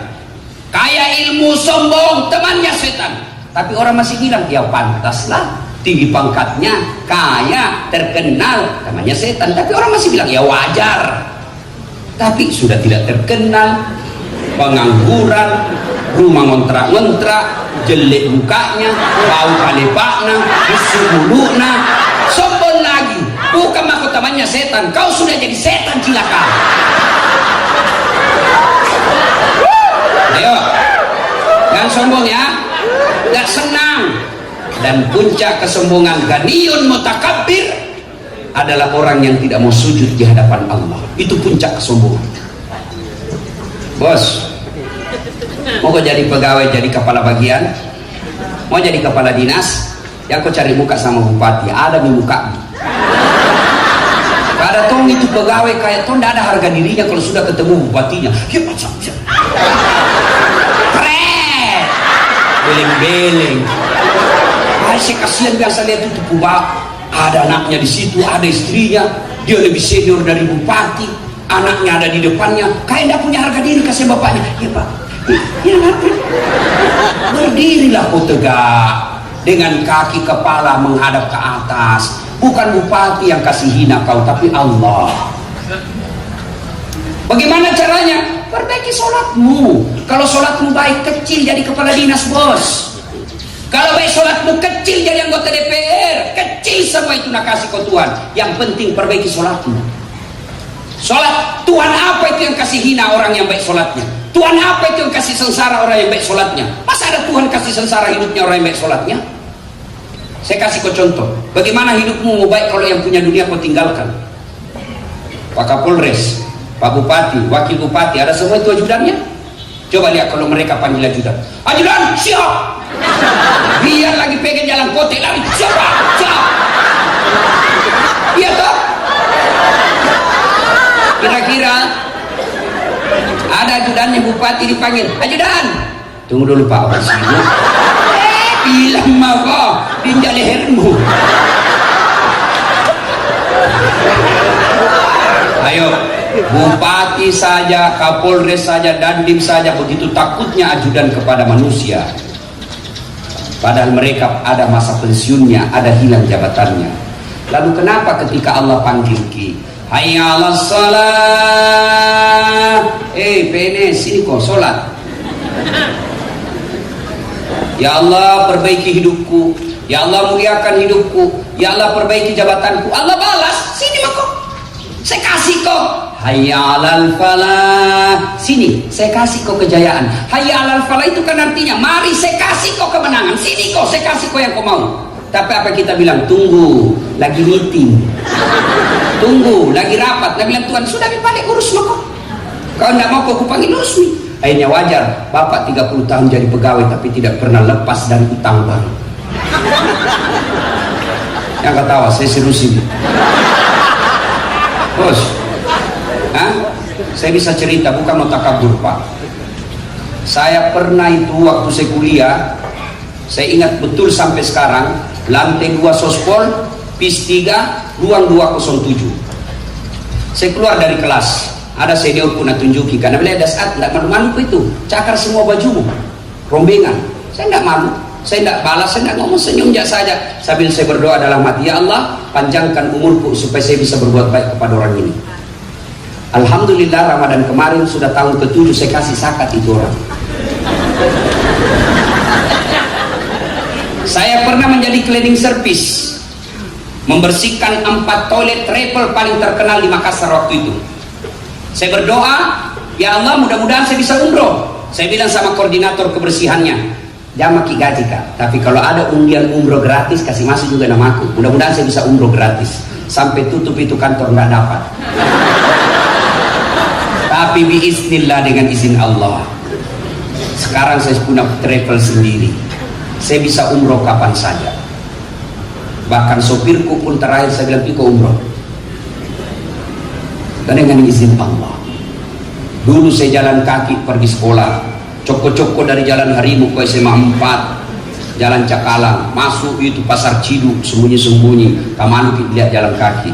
A: Kaya ilmu sombong, temannya setan. Tapi orang masih bilang, ya pantaslah, tinggi pangkatnya, kaya, terkenal, temannya setan. Tapi orang masih bilang, ya wajar. Tapi sudah tidak terkenal, pengangguran, rumah ngontrak-ngontrak, jelek mukanya, bau kalepakna, busuk mulutna, sombong lagi. Bukan mahkota temannya setan, kau sudah jadi setan cilaka. Ayo, jangan sombong ya, gak senang. Dan puncak kesombongan, ganiyun mutakabbir, adalah orang yang tidak mau sujud di hadapan Allah. Itu puncak kesombongan. Bos, mau kau jadi pegawai, jadi kepala bagian, mau jadi kepala dinas, yang kau cari muka sama bupati, ada di muka. Ada tong itu pegawai kayak tong, tidak ada harga dirinya kalau sudah ketemu bupatinya. Ya macam keren, beleng-beleng. Saya kasihan biasa lihat itu pubak, ada anaknya di situ, ada istrinya, dia lebih senior dari bupati, anaknya ada di depannya, kayak tidak punya harga diri. Kasih bapaknya, ya pak, ya nanti berdirilah kau tegak dengan kaki kepala menghadap ke atas. Bukan bupati yang kasih hina kau, tapi Allah. Bagaimana caranya? Perbaiki sholatmu. Kalau sholatmu baik, kecil jadi kepala dinas, bos. Kalau baik sholatmu kecil jadi anggota DPR, kecil semua itu nak kasih kau Tuhan. Yang penting perbaiki sholatmu. Sholat Tuhan apa itu yang kasih hina orang yang baik sholatnya? Tuhan apa itu yang kasih sengsara orang yang baik sholatnya? Masa ada Tuhan kasih sengsara hidupnya orang yang baik sholatnya? Saya kasih kau contoh. Bagaimana hidupmu mau baik kalau yang punya dunia kau tinggalkan? Pak Kapolres, Pak Bupati, Wakil Bupati, ada semua itu ajudannya. Coba lihat kalau mereka panggil ajudan. Ajudan, siap! Biar lagi pengen jalan kotek, lari, siap! Siap! Iya toh? Kira-kira ada ajudannya bupati dipanggil, ajudan, tunggu dulu Pak, orang sini bilang mah kok tinjau lehermu. Ayo, bupati saja, kapolres saja, dandim saja begitu takutnya ajudan kepada manusia, padahal mereka ada masa pensiunnya, ada hilang jabatannya. Lalu kenapa ketika Allah panggil ki, hayya 'alas shalah, PNS sini kok sholat. Ya Allah perbaiki hidupku, ya Allah muliakan hidupku, ya Allah perbaiki jabatanku. Allah balas, sini kok, saya kasih kok. Hayya 'alal falah, sini saya kasih kok kejayaan. Hayya 'alal falah itu kan artinya mari saya kasih kok kemenangan. Sini kok saya kasih kok yang kau mau. Tapi apa kita bilang? Tunggu, lagi meeting. Tunggu, lagi rapat. Nah bilang Tuhan, sudah dipandai urus kok. Kau tidak mau kok kupanggil resmi. Akhirnya wajar, Bapak 30 tahun jadi pegawai tapi tidak pernah lepas dari utang baru. Yang ketawa, saya serius ini. Bos, saya bisa cerita, bukan mau takabur Pak. Saya pernah itu waktu saya kuliah, saya ingat betul sampai sekarang, lantai 2 Sospol, PIS 3, ruang 207. Saya keluar dari kelas, ada senior pun tunjuki, karena beliau ada saat tidak malu-malu itu, cakar semua bajumu, rombengan. Saya tidak malu, saya tidak balas, saya tidak ngomong, senyum saja sambil saya berdoa dalam hati, ya Allah panjangkan umurku supaya saya bisa berbuat baik kepada orang ini. Alhamdulillah Ramadan kemarin sudah tahun ke-7 saya kasih zakat itu orang. Saya pernah menjadi cleaning service, membersihkan 4 toilet travel paling terkenal di Makassar waktu itu. Saya berdoa, ya Allah mudah-mudahan saya bisa umroh. Saya bilang sama koordinator kebersihannya, jangan maki gaji Kak, tapi kalau ada undian umroh gratis kasih masuk juga namaku. Mudah-mudahan saya bisa umroh gratis. Sampai tutup itu kantor nggak dapat. Tapi biiznillah dengan izin Allah, sekarang saya punya travel sendiri. Saya bisa umroh kapan saja. Bahkan sopirku pun terakhir saya bilang ikut umroh. Dan dengan izin Allah. Dulu saya jalan kaki pergi sekolah, coko-coko dari Jalan Harimau ke SMA 4, Jalan Cakalang, masuk itu Pasar Ciduk, sembunyi-sembunyi, Taman lihat jalan kaki.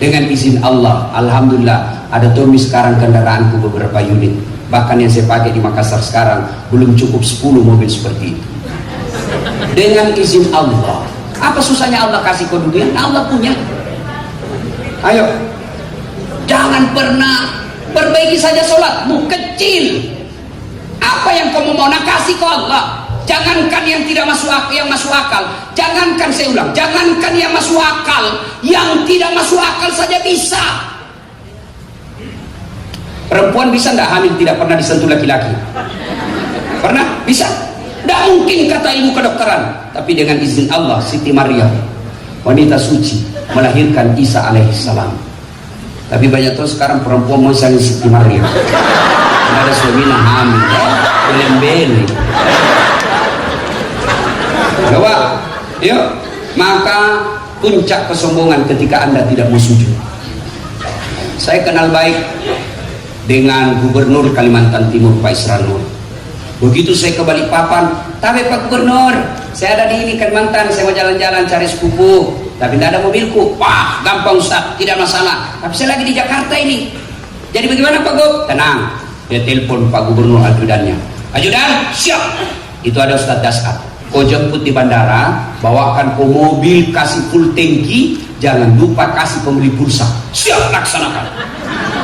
A: Dengan izin Allah, alhamdulillah, ada Tommy sekarang kendaraanku beberapa unit. Bahkan yang saya pakai di Makassar sekarang belum cukup 10 mobil seperti itu. Dengan izin Allah. Apa susahnya Allah kasih ke dunia? Allah punya. Ayo, jangan pernah perbaiki saja sholatmu kecil. Apa yang kamu mau kasih ke Allah? Jangankan yang tidak masuk akal, yang masuk akal. Jangankan, saya ulang, jangankan yang masuk akal, yang tidak masuk akal saja bisa. Perempuan bisa tidak hamil tidak pernah disentuh laki-laki? Pernah? Bisa? Tidak mungkin kata ilmu kedokteran. Tapi dengan izin Allah, Siti Maryam, wanita suci, melahirkan Isa alaihissalam. Tapi banyak tuh sekarang perempuan mau saling Siti Maryam. Ada suaminya hamil, belem-belem. Coba, yuk. Maka puncak kesombongan ketika Anda tidak mau sujud. Saya kenal baik dengan Gubernur Kalimantan Timur Pak Isranur. Begitu saya ke Balikpapan, tapi Pak Gubernur, saya ada di ini Kalimantan, saya mau jalan-jalan cari sepupu, tapi tidak ada mobilku. Wah, gampang Ustaz, tidak masalah. Tapi saya lagi di Jakarta ini. Jadi bagaimana Pak Gub? Tenang, dia telepon Pak Gubernur ajudannya. Ajudan, siap. Itu ada Ustaz Dasar. Kau jemput di bandara, bawakan kau mobil, kasih full tangki, jangan lupa kasih pembeli pulsa. Siap, laksanakan.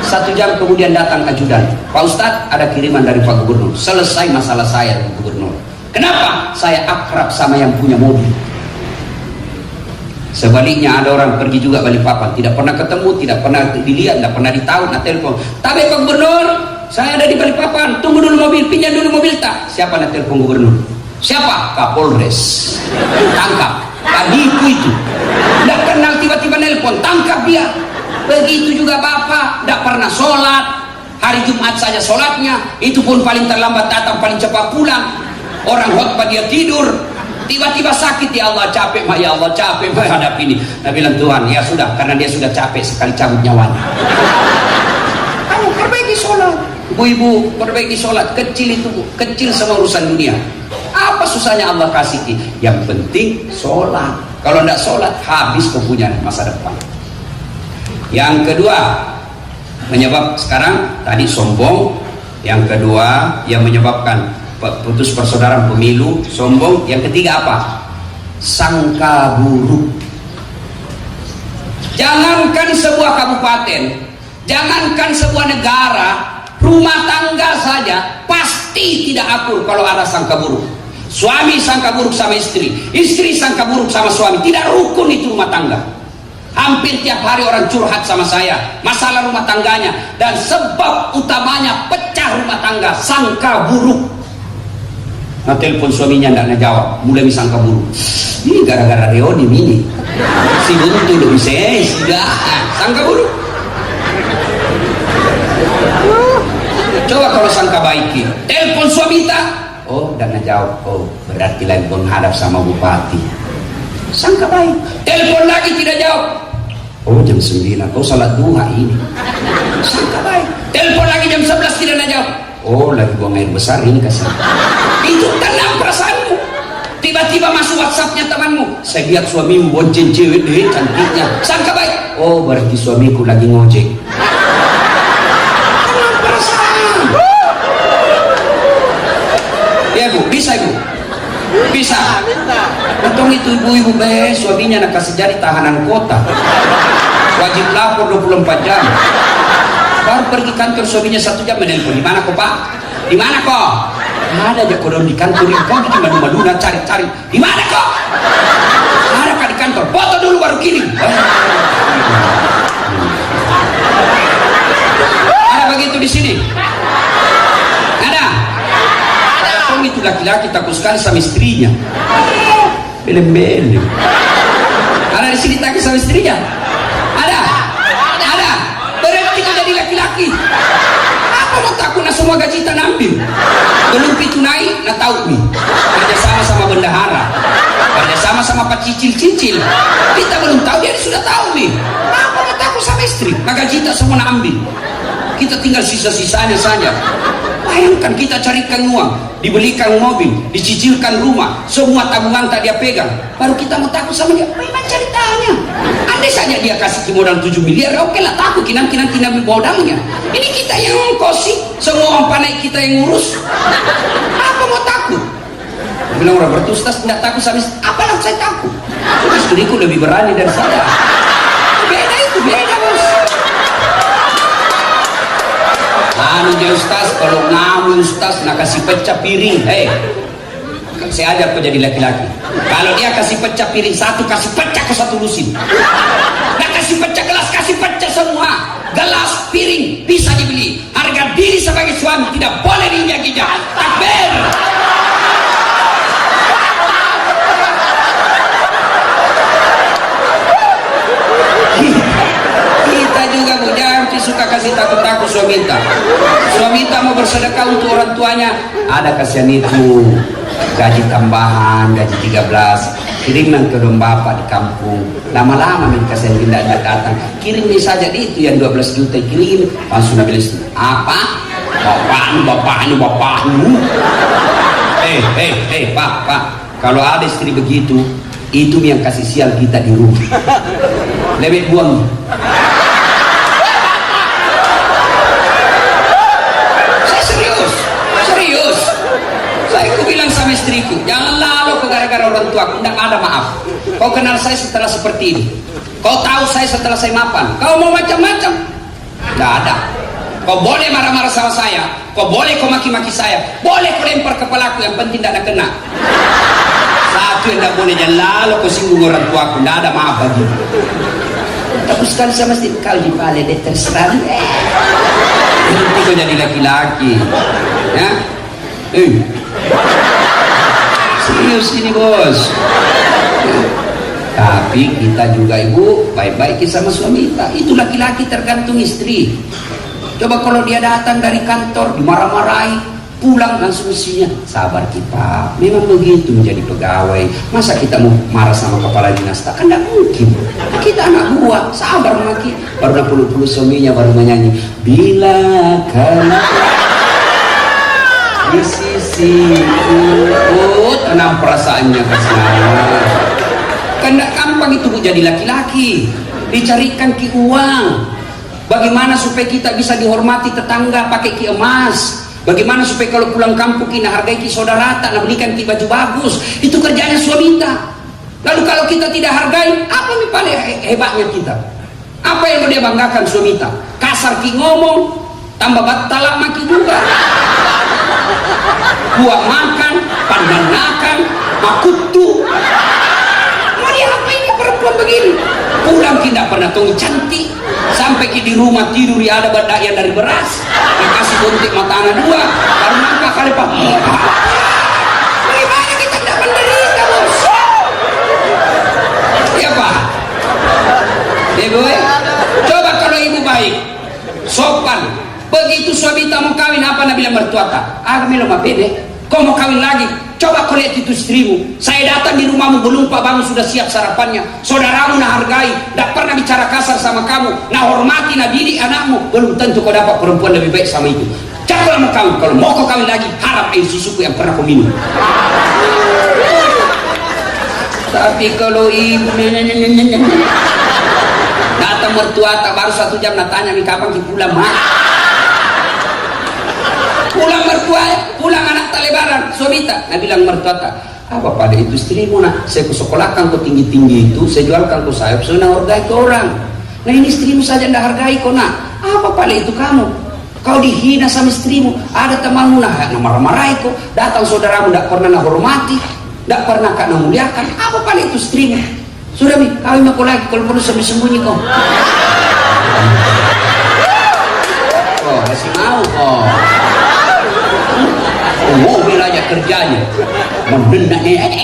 A: 1 jam kemudian datang ajudan. Pak Ustadz, ada kiriman dari Pak Gubernur. Selesai masalah saya dengan Gubernur. Kenapa? Saya akrab sama yang punya mobil. Sebaliknya ada orang pergi juga Balikpapan, tidak pernah ketemu, tidak pernah dilihat, tidak pernah ditahu, nah telepon. Tapi Pak Gubernur, saya ada di Balikpapan, tunggu dulu mobil, pinjam dulu mobil tak? Siapa nak telepon Gubernur? Siapa? Kapolres. Tangkap. Tadiku itu. Tidak kenal tiba-tiba nelpon, tangkap dia. Begitu juga Bapak, tidak pernah sholat. Hari Jumat saja sholatnya, itu pun paling terlambat datang, paling cepat pulang. Orang khotbah dia tidur. Tiba-tiba sakit, ya Allah capek, ya Allah capek menghadapi ini. Nah bilang Tuhan, ya sudah, karena dia sudah capek sekali cabut nyawanya. Kamu perbaiki sholat. Ibu-ibu perbaiki sholat, kecil itu, kecil sama urusan dunia. Apa susahnya Allah kasih? Yang penting sholat. Kalau tidak sholat, habis kepunyaan masa depan. Yang kedua, menyebab sekarang tadi sombong. Yang kedua, yang menyebabkan putus persaudaraan pemilu, sombong. Yang ketiga apa? Sangka buruk. Jangankan sebuah kabupaten, jangankan sebuah negara, rumah tangga saja pasti tidak akur kalau ada sangka buruk. Suami sangka buruk sama istri, istri sangka buruk sama suami, tidak rukun itu rumah tangga. Hampir tiap hari orang curhat sama saya masalah rumah tangganya, dan sebab utamanya pecah rumah tangga sangka buruk. Nah telepon suaminya tidak ngejawab, mulai sangka buruk. Ini gara-gara reoni ini. Si buntu dong saya sudah sangka buruk. Coba kalau sangka baiki, telepon suami tak, oh dan ngejawab, oh berarti lagi menghadap sama bupati. Sangka baik. Telepon lagi tidak jawab. Oh jam 9, kau salat duha ini. Sangka baik. Telepon lagi jam 11 tidak jawab. Oh lagi buang air besar ini kasih. Itu tenang perasaanmu. Tiba-tiba masuk WhatsAppnya temanmu. Saya lihat suamimu bonceng cewek deh cantiknya. Sangka baik. Oh berarti suamiku lagi ngojek. Tenang perasaan. Ya Bu, bisa Bu. Bisa. Untung itu ibu-ibu suaminya nak kasih jadi tahanan kota, wajib lapor 24 jam. Baru pergi kantor suaminya 1 jam menelpon, di mana kok Pak? Di mana kok? Ada aja kodon di kantor, kau di madu-maduna cari-cari. Di mana kok? Ada kak di kantor, foto dulu baru kirim. Ada begitu di sini? Ada? Itu laki-laki takut sekali sama istrinya. Belem-belem. Ada di sini takut sama istrinya? Ada? Ada? Berarti kita jadi laki-laki. Apa mau takut nak semua gaji kita ambil? Belum pitu naik, nak tahu nih. Kerjasama sama bendahara, kerjasama sama pak cicil-cicil. Kita belum tahu, dia sudah tahu nih. Apa mau takut sama istri? Nak gaji kita semua nak ambil. Kita tinggal sisa-sisanya saja. Bayangkan kita carikan uang, dibelikan mobil, dicicilkan rumah, semua tabungan tak dia pegang, baru kita mau takut sama dia. Memang ceritanya. Andai saja dia kasih modal 7 miliar, oke lah takut, nanti modalnya. Ini kita yang ongkosi, semua orang pandai kita yang ngurus. Apa mau takut? Bilang orang bertustas tidak takut sama istri. Apalah saya takut? Istriku lebih berani dari saya. Beda itu, beda bos. Anu dia Ustaz, kalau ngamu Ustaz nak kasih pecah piring, saya ajar kau jadi laki-laki. Kalau dia kasih pecah piring satu, kasih pecah ke satu lusin. Nak kasih pecah gelas, kasih pecah semua. Gelas, piring bisa dibeli. Harga diri sebagai suami tidak boleh diinjak-injak. Takbir. Kita juga bu, jangan suka kasih takut-takut suami tak mau bersedekah untuk orang tuanya, ada kasihan itu gaji tambahan, gaji 13 kiriman ke dom bapak di kampung, lama-lama minta kasihan tidak datang, kirim saja itu yang 12 juta kirim, langsung nabi istri apa? Bapakmu pak, kalau ada istri begitu itu yang kasih sial kita di rumah. Lebih buang. Saya bilang sama istriku, jangan lalu kau gara-gara orang tua, tidak ada maaf. Kau kenal saya setelah seperti ini, kau tahu saya setelah saya mapan, kau mau macam-macam, tidak ada. Kau boleh marah-marah sama saya, kau boleh kau maki-maki saya, boleh kau lempar kepalaku, yang penting tidak ada kena. Satu yang tidak boleh, jangan lalu kau singgung orang tuaku, tidak ada maaf bagi. Tapi sekali sama istri, kau di balik deh terserah. Nanti kau jadi laki-laki, ya. Serius ini bos. Tapi kita juga ibu baik-baik sama suami kita. Itu laki-laki tergantung istri. Coba kalau dia datang dari kantor dimarah-marahi, pulang langsung isinya sabar kita. Memang begitu menjadi pegawai. Masa kita mau marah sama kepala dinas? Tak, kan tidak mungkin. Kita anak buah, sabar maki. Baru puluh suaminya baru menyanyi. Bila kala di sisi tenang perasaannya kasihan. Karena gampang itu jadi laki-laki, dicarikan ki uang. Bagaimana supaya kita bisa dihormati tetangga pakai ki emas? Bagaimana supaya kalau pulang kampung kita hargai ki saudara, tak belikan ki baju bagus? Itu kerjanya suami kita. Lalu kalau kita tidak hargai, apa yang paling hebatnya kita? Apa yang mau dia banggakan suami kita? Kasar ki ngomong, tambah batalak maki juga. Buat makan, pandanakan, makutu. Mau dia apa ini perempuan begini? Pulang tidak pernah tongi cantik, sampai di rumah tidur ya ada badai dari beras, dikasih gunting mata anak 2, baru nampak kali pak. Bagaimana kita tidak menderita bos? Ya pak. Ibu, coba kalau ibu baik, sopan. Begitu suami tak mau kawin, apa Nabi bilang mertua tak? Kami lo mapede, kau mau kawin lagi? Coba kau lihat itu istrimu. Saya datang di rumahmu belum pak bangun sudah siap sarapannya. Saudaramu nak hargai, tak pernah bicara kasar sama kamu, nak hormati, nak didik anakmu. Belum tentu kau dapat perempuan lebih baik sama itu. Jangan mau kawin. Kalau mau kau kawin lagi, harap air susuku yang pernah kau minum. Tapi kalau ibu datang mertua tak baru 1 jam nak tanya nih kapan kita pulang mak. Pulang mertua, pulang anak tak lebaran, suami tak. Nah bilang mertua tak, apa pada itu istrimu nak, saya kusekolahkan kau tinggi-tinggi itu, saya jualkan kau sayap, saya nak hargai ke orang. Nah ini istrimu saja tidak hargai kau nak, apa pada itu kamu? Kau dihina sama istrimu, ada temanmu nak marah-marahi kau, datang saudaramu tidak pernah nak hormati, tidak pernah nak muliakan, apa pada itu istrimu? Sudah mi, kawin aku lagi, kalau perlu sembunyi kau. Oh masih mau kau. Mobil aja kerjanya mendenak kira-kira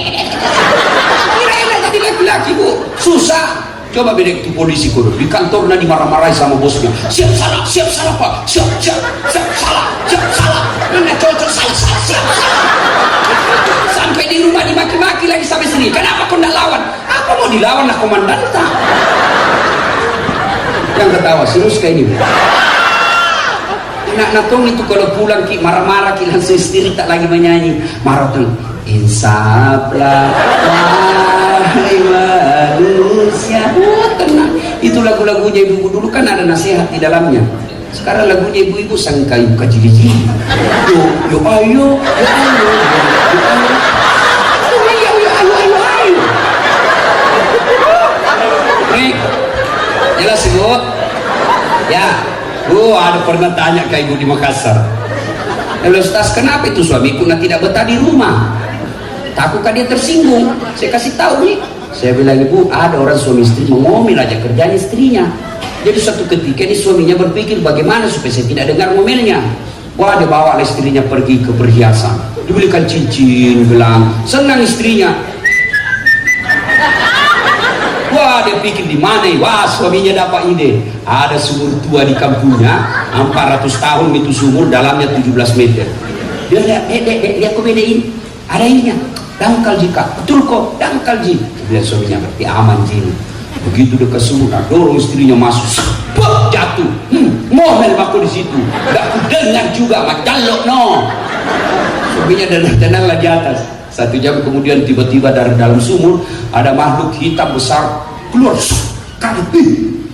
A: jadi laki-laki bu susah. Coba beda itu polisi kudu di kantor nanti marah-marahi sama bosnya, siap salah pak, siap salah mana cocok salah siap sampai di rumah dimaki-maki lagi sampai sini. Kenapa kau tidak lawan? Apa mau dilawan lah komandan tak? Yang ketawa serius kayak ini. nak natong itu kalau pulang ki marah-marah ki langsung istri tak lagi menyanyi marah tuh insaflah wahai manusia. Tenang, itu lagu-lagunya ibu dulu kan ada nasihat di dalamnya. Sekarang lagunya ibu-ibu sang kayu kajili-jili. Yo ayo, jelas ibu? Ya, ada pernah tanya ke ibu di Makassar. Ustaz, kenapa itu suamiku tidak betah di rumah? Takutkah dia tersinggung? Saya kasih tahu nih. Saya bilang, ibu, ada orang suami istri mengomel aja kerjaan istrinya. Jadi suatu ketika ini suaminya berpikir bagaimana supaya saya tidak dengar ngomelnya. Wah, dia bawa istrinya pergi ke perhiasan, dibelikan cincin, gelang, senang istrinya. Wah, dia pikir di mana? Wah, suaminya dapat ide. Ada sumur tua di kampungnya, 400 tahun itu sumur, dalamnya 17 meter. Dia lihat, lihat aku bedain. Ada ininya. Dangkal jika, betul kok, dangkal ji. Dia suaminya berarti aman ji. Begitu dekat sumur, dorong istrinya masuk, jatuh. Ngomel aku di situ. Gak aku dengar juga, macalok no. Suaminya danang lagi atas. 1 jam kemudian tiba-tiba dari dalam sumur ada makhluk hitam besar keluar. Dia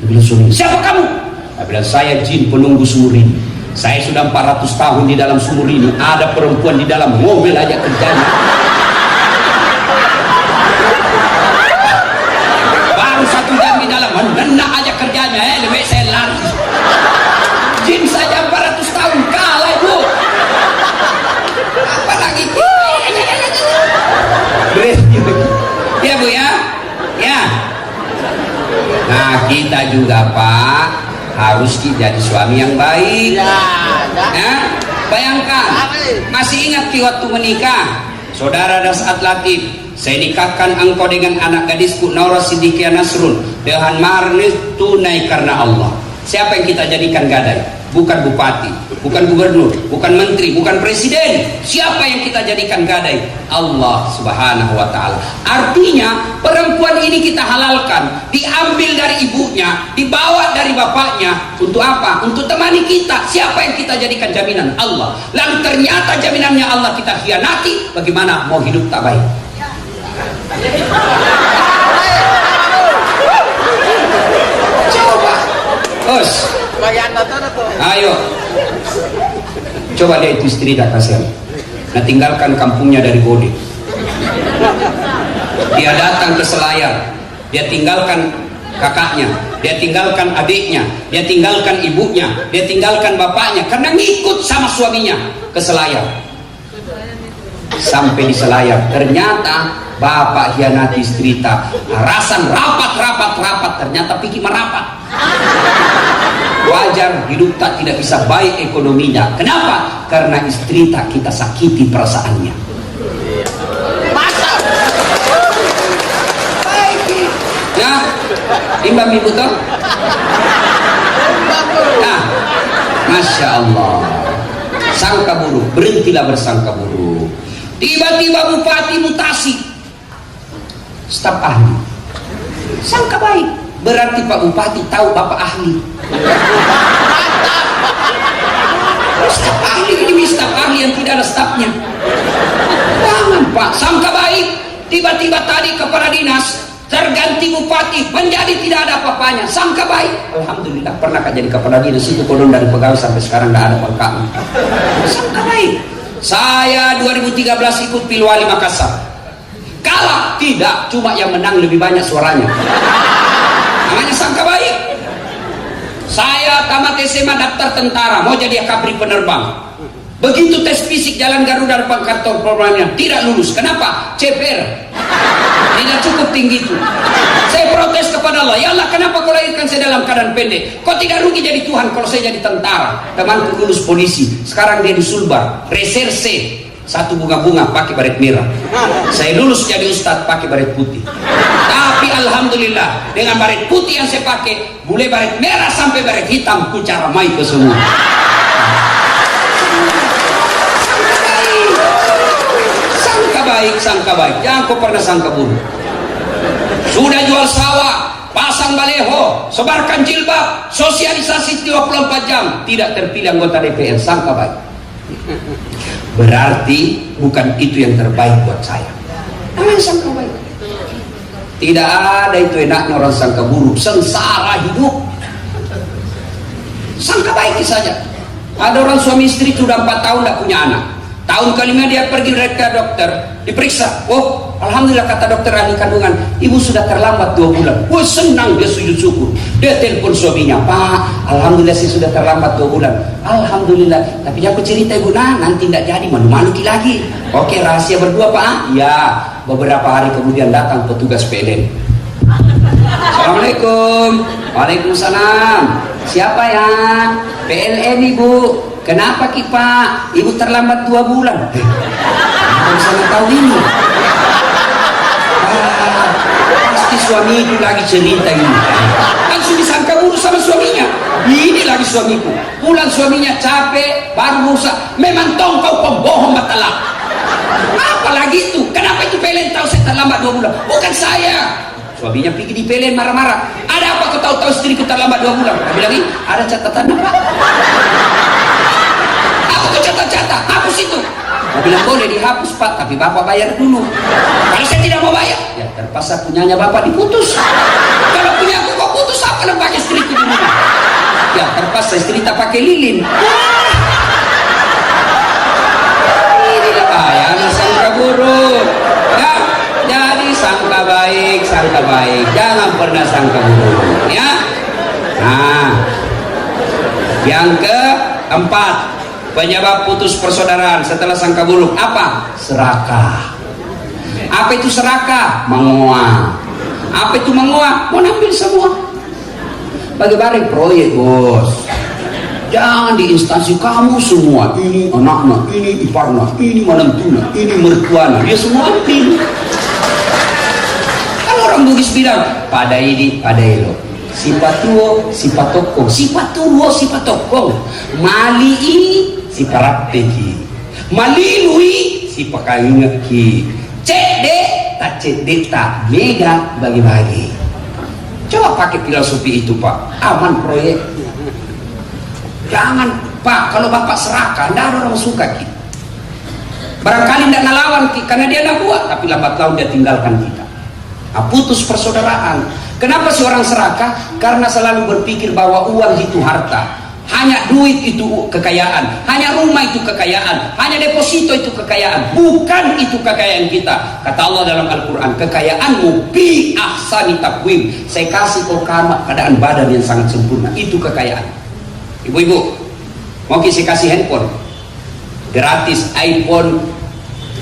A: bilang suaminya, siapa kamu? Dia bilang, saya jin penunggu sumur ini. Saya sudah 400 tahun di dalam sumur ini. Ada perempuan di dalam, ngomel aja kerjanya. Baru 1 jam di dalam, mendenak aja kerjanya. Lebih saya lari. Jin saja 400 tahun kalah ibu. Apa lagi? Ya bu ya, ya. Nah kita juga Pak harus jadi suami yang baik. Ya, bayangkan, masih ingat di waktu menikah, saudara Dasat Latif, saya nikahkan engkau dengan anak gadisku Naura Siddiqia Nasrun dengan mahar tunai karena Allah. Siapa yang kita jadikan gadai? Bukan bupati, bukan gubernur, bukan menteri, bukan presiden. Siapa yang kita jadikan gadai? Allah Subhanahu wa ta'ala. Artinya perempuan ini kita halalkan, diambil dari ibunya, dibawa dari bapaknya. Untuk apa? Untuk temani kita. Siapa yang kita jadikan jaminan? Allah. Lalu ternyata jaminannya Allah kita khianati, bagaimana mau hidup tak baik? Coba bos, ayo coba dia itu istri dah kasihan. Nah tinggalkan kampungnya dari Bode, dia datang ke Selayar, dia tinggalkan kakaknya, dia tinggalkan adiknya, dia tinggalkan ibunya, dia tinggalkan bapaknya karena ngikut sama suaminya ke Selayar. Sampai di Selayar ternyata bapak hianati istri tak, rasan rapat, ternyata pikir merapat. Wajar hidup tak tidak bisa baik ekonominya. Kenapa? Karena istri tak kita sakiti perasaannya. Baik ya, imbang ibu toh. Nah, masya Allah, sangka buruk, berhentilah bersangka buruk. Tiba-tiba bupati mutasi, staf ahli, sangka baik, berarti Pak Bupati tahu Bapak ahli. Staf ahli ini staf ahli yang tidak ada stafnya. Jangan Pak, sangka baik, tiba-tiba tadi kepala dinas terganti bupati menjadi tidak ada apa-apanya, sangka baik. Alhamdulillah, pernah jadi kepala dinas itu kodon dari pegawai sampai sekarang tidak ada pangkatnya. Sangka baik. Saya 2013 ikut Pilwali Makassar, kalah tidak, cuma yang menang lebih banyak suaranya. Namanya sangka baik. Saya tamat SMA daftar tentara, mau jadi kapri penerbang. Begitu tes fisik jalan Garuda depan kantor programnya tidak lulus. Kenapa? CPR tidak cukup tinggi itu. Saya protes kepada Allah, ya Allah kenapa kau lahirkan saya dalam keadaan pendek? Kau tidak rugi jadi Tuhan kalau saya jadi tentara. Temanku lulus polisi, sekarang dia di Sulbar reserse, satu bunga-bunga pakai baret merah. Saya lulus jadi ustadz pakai baret putih. Tapi alhamdulillah dengan baret putih yang saya pakai, mulai baret merah sampai baret hitam ku caramai ke semua. Sangka baik, jangan kau pernah sangka buruk. Sudah jual sawah, pasang baleho, sebarkan jilbab, sosialisasi 24 jam, tidak terpilih anggota DPR, sangka baik. Berarti bukan itu yang terbaik buat saya. Namanya sangka baik. Tidak ada itu enaknya orang sangka buruk, sengsara hidup. Sangka baik saja. Ada orang suami istri sudah 4 tahun tidak punya anak. Tahun kelima dia pergi ke dokter, diperiksa. Oh, alhamdulillah kata dokter ahli kandungan, ibu sudah terlambat 2 bulan. Wah, senang dia, sujud syukur. Dia telepon suaminya, Pak, alhamdulillah saya sudah terlambat 2 bulan. Alhamdulillah. Tapi aku cerita ibu, nanti tidak jadi, malu-malu lagi. Oke, rahasia berdua Pak. Ya, beberapa hari kemudian datang petugas PLN. Assalamualaikum. Waalaikumsalam. Siapa ya? PLN ibu. Kenapa Ki Pak? Ibu terlambat 2 bulan. Kalau saya tahu ini. Pasti suami itu lagi cerita ini. Langsung disangka buruk sama suaminya. Ini lagi suamiku. Pulang suaminya capek, baru rusak. Memang kau pembohong batala. Apalagi itu? Kenapa itu PLN tahu saya terlambat 2 bulan? Bukan saya. Suaminya pergi di PLN marah-marah. Ada apa kau tahu istriku terlambat 2 bulan? Dia bilang, ada catatan apa? Catat, hapus itu. Dia bilang boleh dihapus Pak, tapi Bapak bayar dulu. Kalau saya tidak mau bayar, ya terpaksa punyanya Bapak diputus. Kalau punya aku kok putus, apa yang pakai istriku di rumah? Ya terpaksa istri tak pakai lilin. Inilah bahaya sangka buruk. Ya, jadi sangka baik, jangan pernah sangka buruk. Ya. Nah, yang keempat, penyebab putus persaudaraan setelah sangka buruk apa? Serakah. Apa itu serakah? Menguap. Apa itu menguap? Mau ambil semua. Bagi-bagi proyek bos. Jangan di instansi kamu semua. Ini anaknya, ini iparnya, ini menantunya, ini mertuanya. Dia semua ambil. Kan orang Bugis bilang, pada ini, pada elo. Sifat tuo, sifat tokong. Sifat tuo, sifat tokong. Mali ini si parapeki, malilui si pakayungaki, cede tak cede tak mega bagi-bagi. Coba pakai filosofi itu Pak, aman proyek. Jangan Pak, kalau Bapak serakah, tidak ada orang suka kita. Barangkali tidak ngelawan karena dia tidak buat, tapi lambat laun dia tinggalkan kita. Nah, putus persaudaraan. Kenapa si orang serakah? Karena selalu berpikir bahwa uang itu harta. Hanya duit itu kekayaan, hanya rumah itu kekayaan, hanya deposito itu kekayaan. Bukan itu kekayaan kita. Kata Allah dalam Al-Quran, kekayaanmu bi ahsani taqwim. Saya kasih kau keadaan badan yang sangat sempurna. Itu kekayaan. Ibu-ibu, mau saya kasih handphone gratis, iPhone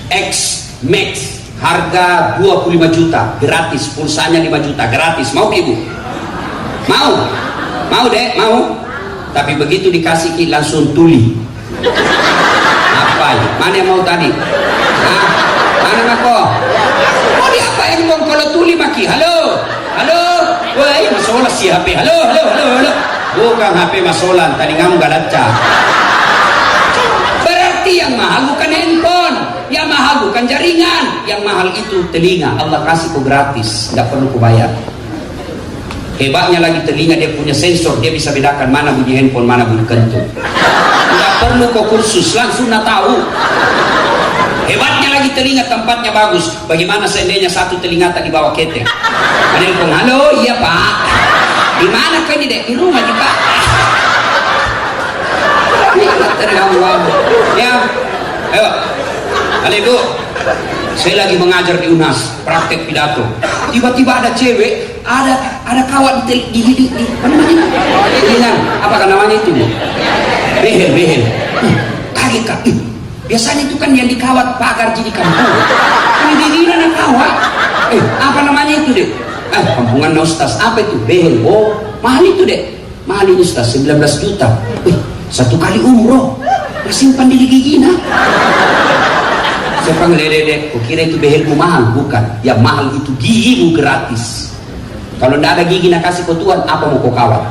A: X Max, harga 25 juta gratis, pulsanya 5 juta gratis. Mau ibu? Mau? Mau dek? Mau? Tapi begitu dikasih ki langsung tuli. Apa ya? Mana yang mau tadi? Hah? Mana mako? Mau diapain bang kalau tuli maki? Halo? Halo? Wah, ini masalah si HP. Halo? Bukan HP masalah, tadi kamu gak laca. Berarti yang mahal bukan handphone, yang mahal bukan jaringan, yang mahal itu telinga. Allah kasih ku gratis, gak perlu ku bayar. Hebatnya lagi telinga, dia punya sensor, dia bisa bedakan mana bunyi handphone, mana bunyi kentut. Tidak perlu kok kursus, langsung nak tahu. Hebatnya lagi telinga, tempatnya bagus. Bagaimana seandainya satu telinga tak dibawa ketek? Ada yang bilang, halo, iya Pak. Di mana kau ini dek? Di rumah nih Pak. Ya, ayo, halo Ibu. Saya lagi mengajar di UNAS, praktek pidato. Tiba-tiba ada cewek, ada kawan di apa namanya? Apa namanya itu? Behel. Kaget Kak. Biasanya itu kan yang dikawat pagar di kampung. Ini anak kawat. Apa namanya itu deh? Kampungan Ustaz. Apa itu? Behel. Oh, mahal itu deh. Mahal ini Ustaz, 19 juta. Satu kali umroh. Simpan di gigi nah. Saya panggil dedek, kukira itu behelmu mahal. Bukan, yang mahal itu gigimu gratis. Kalau tidak ada gigi nak kasih ke Tuhan, apa mau kau kawat?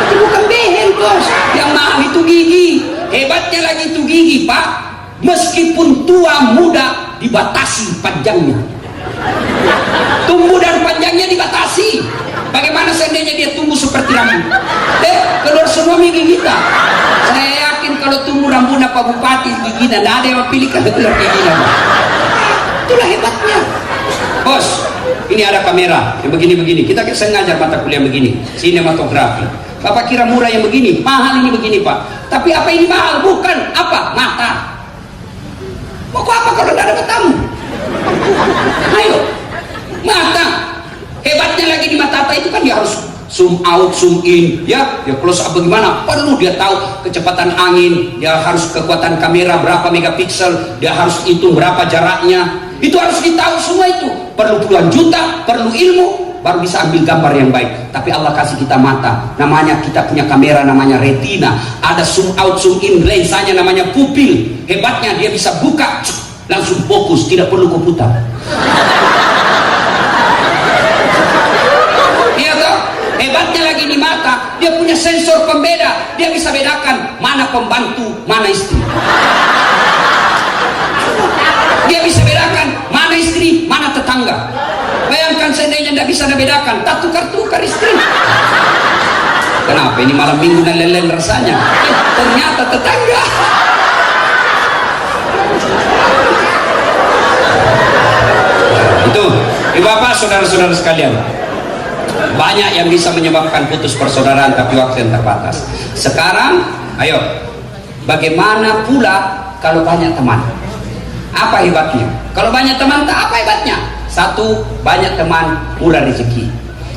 A: Itu bukan behel bos, yang mahal itu gigi. Hebatnya lagi itu gigi Pak. Meskipun tua muda dibatasi panjangnya. Tumbuh dan panjangnya dibatasi. Bagaimana seandainya dia tumbuh seperti rambut? Keluar semua gigitan. Saya yakin kalau tumbuh rambutnya Pak Bupati gigitan, tidak ada yang pilih kalau keluar gigitan. Itulah hebatnya. Bos, ini ada kamera yang begini-begini. Kita sengaja mata kuliah begini, sinematografi. Bapak kira murah yang begini? Mahal ini begini Pak. Tapi apa ini mahal? Bukan. Apa? Mata. Mau apa kalau tidak ada matamu? Ayo, mata. Hebatnya lagi di mata itu kan dia harus zoom out, zoom in, ya close up bagaimana? Perlu dia tahu kecepatan angin, dia harus kekuatan kamera berapa megapiksel, dia harus hitung berapa jaraknya. Itu harus ditahu semua itu. Perlu puluhan juta, perlu ilmu, baru bisa ambil gambar yang baik. Tapi Allah kasih kita mata, namanya kita punya kamera namanya retina, ada zoom out, zoom in, lensanya namanya pupil. Hebatnya dia bisa buka, langsung fokus, tidak perlu komputer. Hebatnya lagi di mata, dia punya sensor pembeda, dia bisa bedakan mana pembantu, mana istri. Dia bisa bedakan mana istri, mana tetangga. Bayangkan seandainya tidak bisa bedakan, tak tukar-tukar istri. Kenapa ini malam minggu dan lelen rasanya? Ternyata tetangga. Itu, Bapak, saudara-saudara sekalian. Banyak yang bisa menyebabkan putus persaudaraan, tapi waktu yang terbatas. Sekarang, ayo, bagaimana pula kalau banyak teman? Apa hebatnya? Kalau banyak teman, apa hebatnya? Satu, banyak teman, murah rezeki.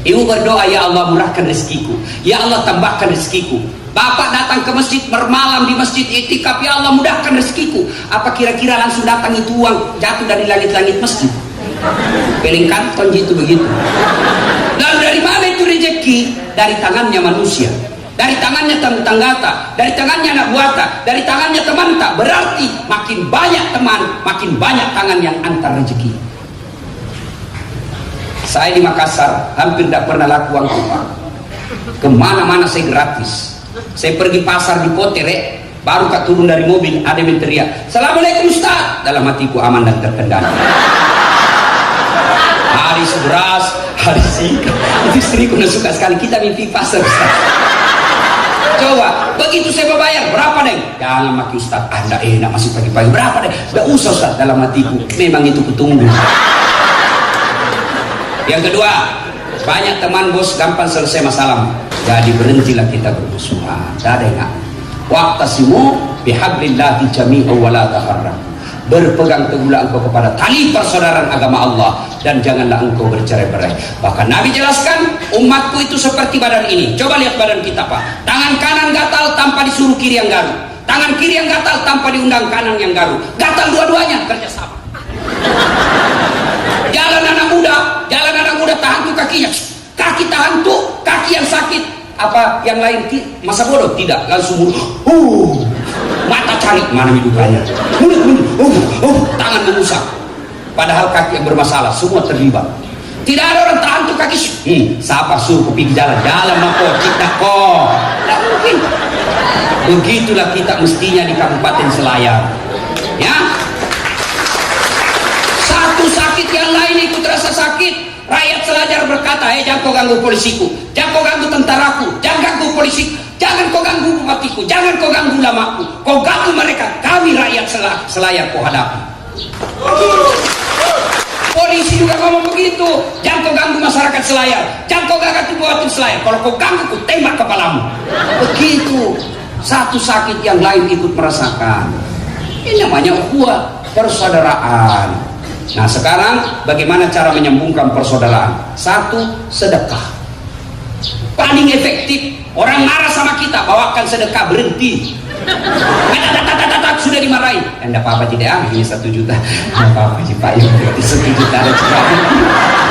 A: Ibu berdoa, ya Allah murahkan rezekiku, ya Allah tambahkan rezekiku. Bapak datang ke masjid, bermalam di masjid itikaf, ya Allah mudahkan rezekiku. Apa kira-kira langsung datang itu uang jatuh dari langit-langit masjid? Peling kantong gitu begitu. Dan dari mana itu rezeki? Dari tangannya manusia, dari tangannya tanggata, dari tangannya anak buata, dari tangannya teman tak. Berarti makin banyak teman, makin banyak tangan yang antar rezeki. Saya di Makassar hampir tidak pernah laku uang upah. Kemana-mana saya gratis. Saya pergi pasar di Potere, baru kak turun dari mobil ada yang teriak, "Assalamualaikum Ustaz." Dalam hatiku aman dan terkendali. Hari seberas, hari singkat. Itu istriku suka sekali, kita mimpi pasar Ustaz. Coba, begitu saya membayar, berapa Neng? Jangan maki Ustaz, Anda enak masih pagi-pagi. Berapa Neng? Gak usah Ustaz. Dalam hatiku, memang itu kutunggu. Yang kedua, banyak teman bos gampang selesai masalah. Jadi berhentilah kita bermusuhan. Tidak ada yang waqtasimu bihablillahi jami'an wa la tafarraqu. Berpegang teguhlah engkau kepada tali persaudaraan agama Allah dan janganlah engkau bercerai-berai. Bahkan Nabi jelaskan, umatku itu seperti badan ini. Coba lihat badan kita Pak. Tangan kanan gatal tanpa disuruh kiri yang garuk. Tangan kiri yang gatal tanpa diundang kanan yang garuk. Gatal dua-duanya kerjasama. Jalan anak muda tahan tuh kakinya. Kaki tahan tuh, kaki yang sakit. Apa yang lain masa bodoh? Tidak, langsung mata cari mana hidupnya, mulut tangan mengusap. Padahal kaki yang bermasalah semua terlibat. Tidak ada orang tahan tuh kaki. Siapa suruh kopi jalan mako kita kok. Tidak mungkin. Begitulah kita mestinya di Kabupaten Selayar. Ya. Satu sakit yang lain ikut rasa sakit. Rakyat Selayar berkata, jangan kau ganggu polisiku, jangan kau ganggu tentaraku, jangan ganggu polisi, jangan kau ganggu bupatiku, jangan kau ganggu lamaku, kau ganggu mereka, kami rakyat Selayar kau hadapi. Polisi juga ngomong begitu, jangan kau ganggu masyarakat Selayar, jangan kau ganggu bupati Selayar, kalau kau ganggu ku tembak kepalamu. Begitu, satu sakit yang lain ikut merasakan. Ini namanya ukhuwah, persaudaraan. Nah sekarang bagaimana cara menyambungkan persaudaraan? Satu, sedekah. Paling efektif. Orang marah sama kita, bawakan sedekah, berhenti. Sudah dimarahin. Tidak apa-apa tidak, ini 1 juta. Tidak apa-apa sih Pak, 1 juta ada juga.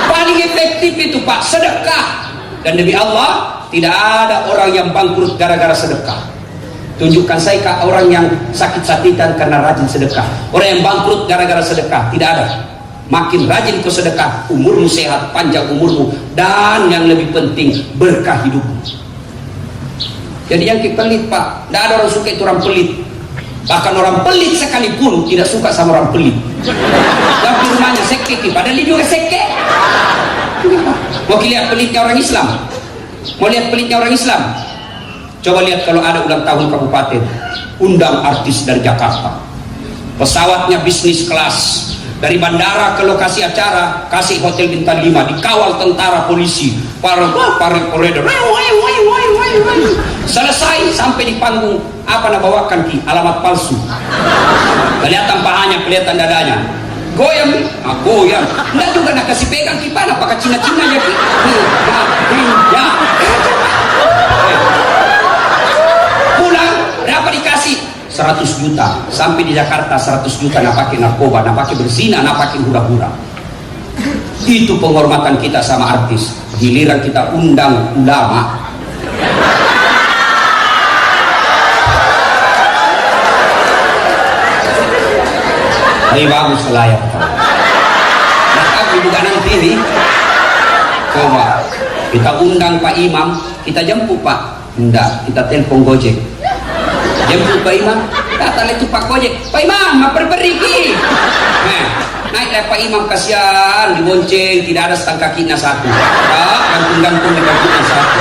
A: Paling efektif itu Pak, sedekah. Dan demi Allah, tidak ada orang yang bangkrut gara-gara sedekah. Tunjukkan saya ke orang yang sakit-sakitan karena rajin sedekah. Orang yang bangkrut gara-gara sedekah, tidak ada. Makin rajin kau sedekah, umurmu sehat, panjang umurmu, dan yang lebih penting berkah hidupmu. Jadi yang pelit Pak, tidak ada orang suka itu orang pelit. Bahkan orang pelit sekalipun tidak suka sama orang pelit. Yang di rumahnya seke, padahal dia juga seke. Mau lihat pelitnya orang Islam? Mau lihat pelitnya orang Islam? Coba lihat kalau ada ulang tahun kabupaten, undang artis dari Jakarta, pesawatnya bisnis kelas, dari bandara ke lokasi acara kasih hotel bintang 5, dikawal tentara polisi, para koridor, selesai sampai di panggung apa nak bawakan ki alamat palsu, kelihatan pahanya, kelihatan dadanya, goyang, goyang, enggak juga nak kasih pegang ki pana pakai cina-cina ya ki, ya. Pulang berapa dikasih? 100 juta. Sampai di Jakarta 100 juta nak pakai narkoba, nak pakai berzina, nak pakai hura-hura. Itu penghormatan kita sama artis. Giliran kita undang ulama. Ini bagus layak. Maka juga nanti nih, coba kita undang Pak Imam, kita jemput Pak. Enggak, kita telepon Gojek. Jemput Pak Imam, datang itu Pak Gojek. Pak Imam, apa pergi? Naiklah Pak Imam, kasihan dibonceng, tidak ada setang kakinya satu. Gantung-gantung di kakinya satu.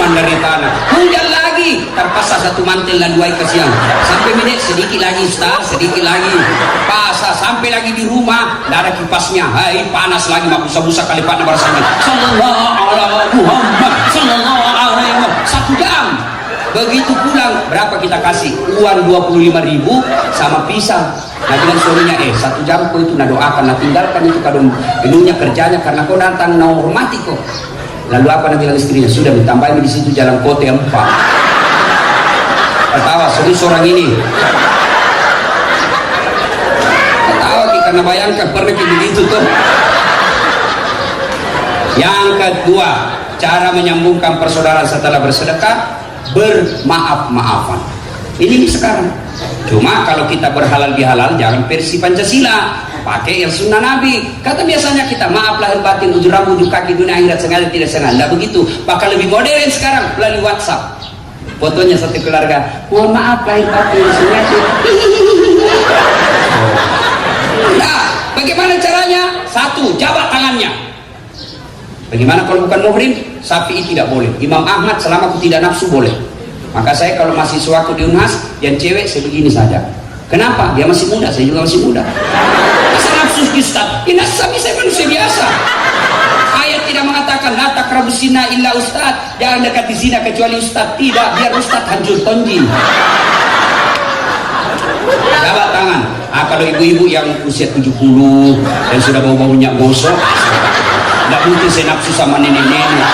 A: Mandari tanah. Hujan lagi, terpaksa satu mantel dan dua kasihan. Sampai menit sedikit lagi Ustaz, sedikit lagi. Pasah sampai lagi di rumah, tidak ada kipasnya. Hai, panas lagi, mak busa-busa kali panas barasanya. Sallallahu alaihi Muhammad, sallallahu alaihi Muhammad. 1 jam. Begitu pulang, berapa kita kasih? Uang 25.000 sama pisang. Nah bilang suaminya, 1 jam kau itu nak doakan, nak tinggalkan itu kadang ilunya kerjanya karena kau datang nak hormati kau. Lalu apa nak bilang istrinya? Sudah ditambahin di situ jalan kota 4. Ketawa serius orang ini. Ketawa karena bayangkan pernah begitu tuh. Yang kedua, cara menyambungkan persaudaraan setelah bersedekah, bermaaf-maafan. Ini sekarang. Cuma kalau kita berhalal bihalal, jangan versi Pancasila, pakai yang sunnah Nabi. Kata biasanya kita maaf lahir batin, ujur rambut, ujur kaki, dunia akhirat, sengaja tidak sengaja. Tidak begitu. Bahkan lebih modern sekarang melalui WhatsApp. Fotonya satu keluarga. Mohon maaf lahir batin, sengaja. Nah, bagaimana caranya? 1, jabat tangannya. Bagaimana kalau bukan muhrim? Syafi'i tidak boleh. Imam Ahmad selama aku tidak nafsu boleh. Maka saya kalau mahasiswa aku di Unhas yang cewek sebegini saja. Kenapa? Dia masih muda, saya juga masih muda. Masa nafsu Ustaz? Ini saya manusia biasa. Ayat tidak mengatakan la taqrabu zina illa Ustaz. Jangan dekati zina kecuali Ustaz. Tidak, biar Ustaz hancur tonjin. Jabat tangan. Kalau ibu-ibu yang usia 70 dan sudah bau-bau minyak gosok, tidak mungkin saya nafsu sama nenek-nenek.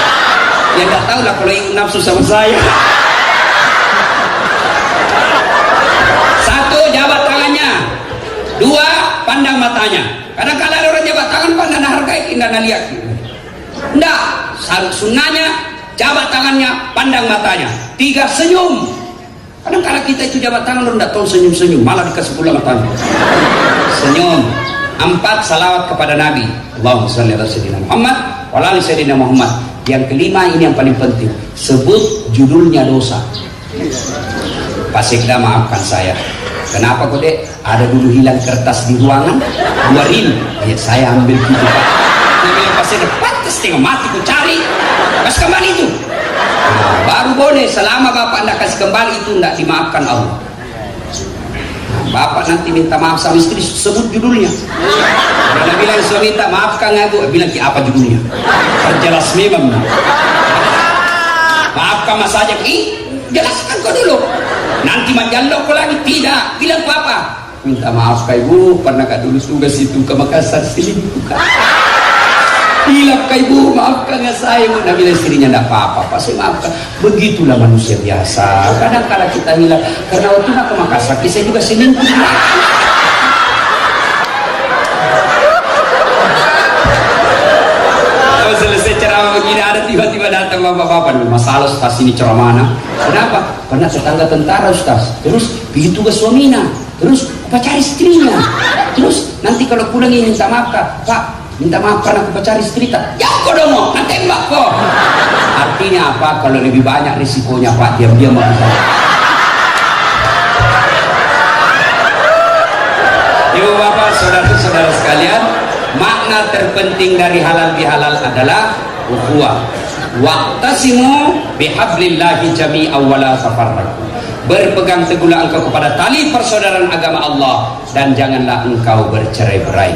A: Ya tidak tahu lah kalau ibu nafsu sama saya. 1, jabat tangannya. 2, pandang matanya. Kadang-kadang ada orang jabat tangan pandang hargai, tidak lihat. Tidak, sunnahnya jabat tangannya, pandang matanya. 3, senyum. Kadang-kadang kita itu jabat tangan tidak tahu senyum-senyum, malah dikasih pula matanya. Senyum. 4, salawat kepada Nabi. Allahumma shalli ala sayyidina Muhammad wa ala ali sayyidina Muhammad. Yang kelima ini yang paling penting, sebut judulnya dosa. Pak Sekda maafkan saya. Kenapa kok dek? Ada dulu hilang kertas di ruangan, 2.000. Ya saya ambil gitu Pak. Namanya Pak Sekda, pantas tengah mati ku cari. Kasih kembali itu. Nah, baru boleh. Selama Bapak tidak kasih kembali itu tidak dimaafkan Allah. Bapak nanti minta maaf sama istri, sebut judulnya. Kalau bilang suami minta maafkan aku, bilang apa judulnya? Perjelas memang. Maafkan mas saja, jelaskan kau dulu. Nanti majalok kau lagi, tidak. Bilang apa? Minta maaf kak ibu, pernah kak dulu tugas itu ke Makassar selingkuh. Bilang kak ibu, maafkan ya saya. Nah bilang istrinya tidak apa-apa, Pak saya maafkan. Begitulah manusia biasa. Kadang-kadang kita hilang karena waktu nak ke Makassar, saya juga selingkuh. Kalau selesai ceramah begini ada tiba-tiba datang bapak-bapak, masalah Ustaz ini ceramah mana? Kenapa? Karena tetangga tentara Ustaz. Terus begitu ke suaminya, terus pacar istrinya. Terus nanti kalau pulang ini minta maaf Pak. Minta maaf karena aku pacar istri tak? Ya kok dong, nanti tembak kok. Artinya apa? Kalau lebih banyak risikonya Pak, diam-diam mau. Ibu bapak saudara-saudara sekalian, makna terpenting dari halal bihalal adalah ukhuwah. Waqtasimu bihablillahi jami'an wa la tafarraqu. Berpegang teguhlah engkau kepada tali persaudaraan agama Allah dan janganlah engkau bercerai-berai.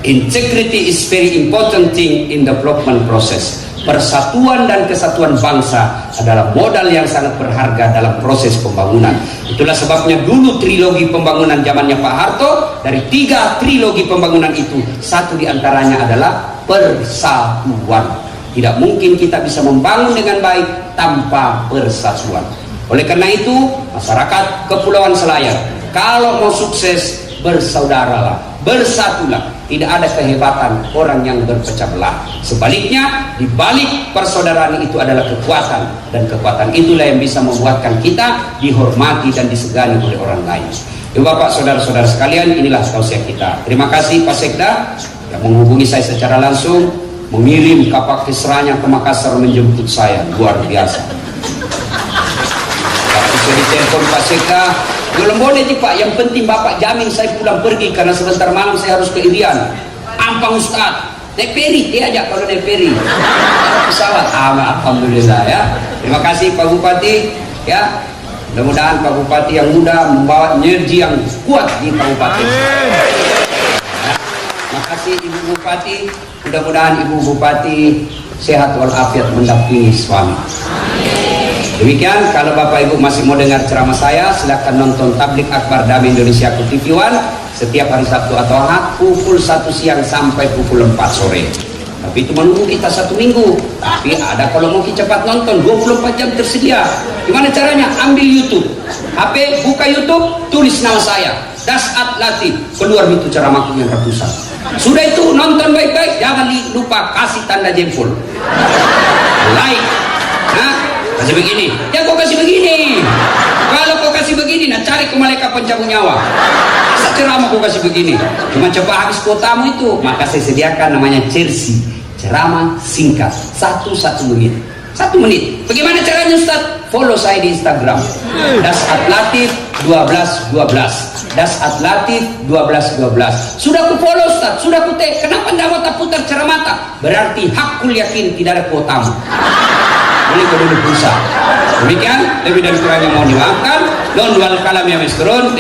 A: Integrity is very important thing in development process. Persatuan dan kesatuan bangsa adalah modal yang sangat berharga dalam proses pembangunan. Itulah sebabnya dulu trilogi pembangunan zamannya Pak Harto, dari 3 trilogi pembangunan itu, satu diantaranya adalah persatuan. Tidak mungkin kita bisa membangun dengan baik tanpa persatuan. Oleh karena itu, masyarakat Kepulauan Selayar, kalau mau sukses, bersaudaralah, bersatulah. Tidak ada kehebatan orang yang berpecah belah. Sebaliknya, di balik persaudaraan itu adalah kekuatan, dan kekuatan itulah yang bisa membuatkan kita dihormati dan disegani oleh orang lain. Bapak, saudara-saudara sekalian, inilah tausiah kita. Terima kasih Pak Sekda yang menghubungi saya secara langsung, mengirim kapal Kisranya ke Makassar menjemput saya, luar biasa. Jadi telepon Pak Sekda, belum boleh sih Pak, yang penting Bapak jamin saya pulang pergi karena sebentar malam saya harus ke Irian. Ampang Ustaz, naik peri, dia ajak kalau naik peri. Pesawat, alhamdulillah ya. Terima kasih Pak Bupati ya. Mudah-mudahan Pak Bupati yang muda membawa energi yang kuat di kabupaten. Terima kasih Ibu Bupati, mudah-mudahan Ibu Bupati sehat walafiat mendampingi suami. Demikian, kalau Bapak Ibu masih mau dengar ceramah saya, silakan nonton Tablik Akbar Damai Indonesia ke TV One setiap hari Sabtu atau Ahad pukul 1 siang sampai pukul 4 sore. Tapi itu menunggu kita 1 minggu. Tapi ada kalau mau cepat nonton 24 jam tersedia. Gimana caranya? Ambil YouTube, HP, buka YouTube, tulis nama saya, Dasat Latif, keluar itu ceramahku yang ratusan. Sudah itu nonton baik-baik, jangan lupa kasih tanda jempol, like. Kasih begini, ya kok kasih begini. Kalau kau kasih begini, nah cari ke malaikat pencabut nyawa. Masa ceramah kau kasih begini, cuma coba habis kuotamu itu. Maka saya sediakan namanya Chelsea, ceramah singkat, 1 menit. 1 menit. Bagaimana caranya Ustaz? Follow saya di Instagram, Dasat Latif 1212. Dasat Latif 1212. Sudah ku follow Ustaz, sudah ku tag. Kenapa tidak mau tak putar ceramah? Berarti hakul yakin tidak ada kuotamu. Boleh kau dulu pulsa. Demikian, lebih dari kurangnya mohon dimaafkan. Don wal kalam ya maskurun.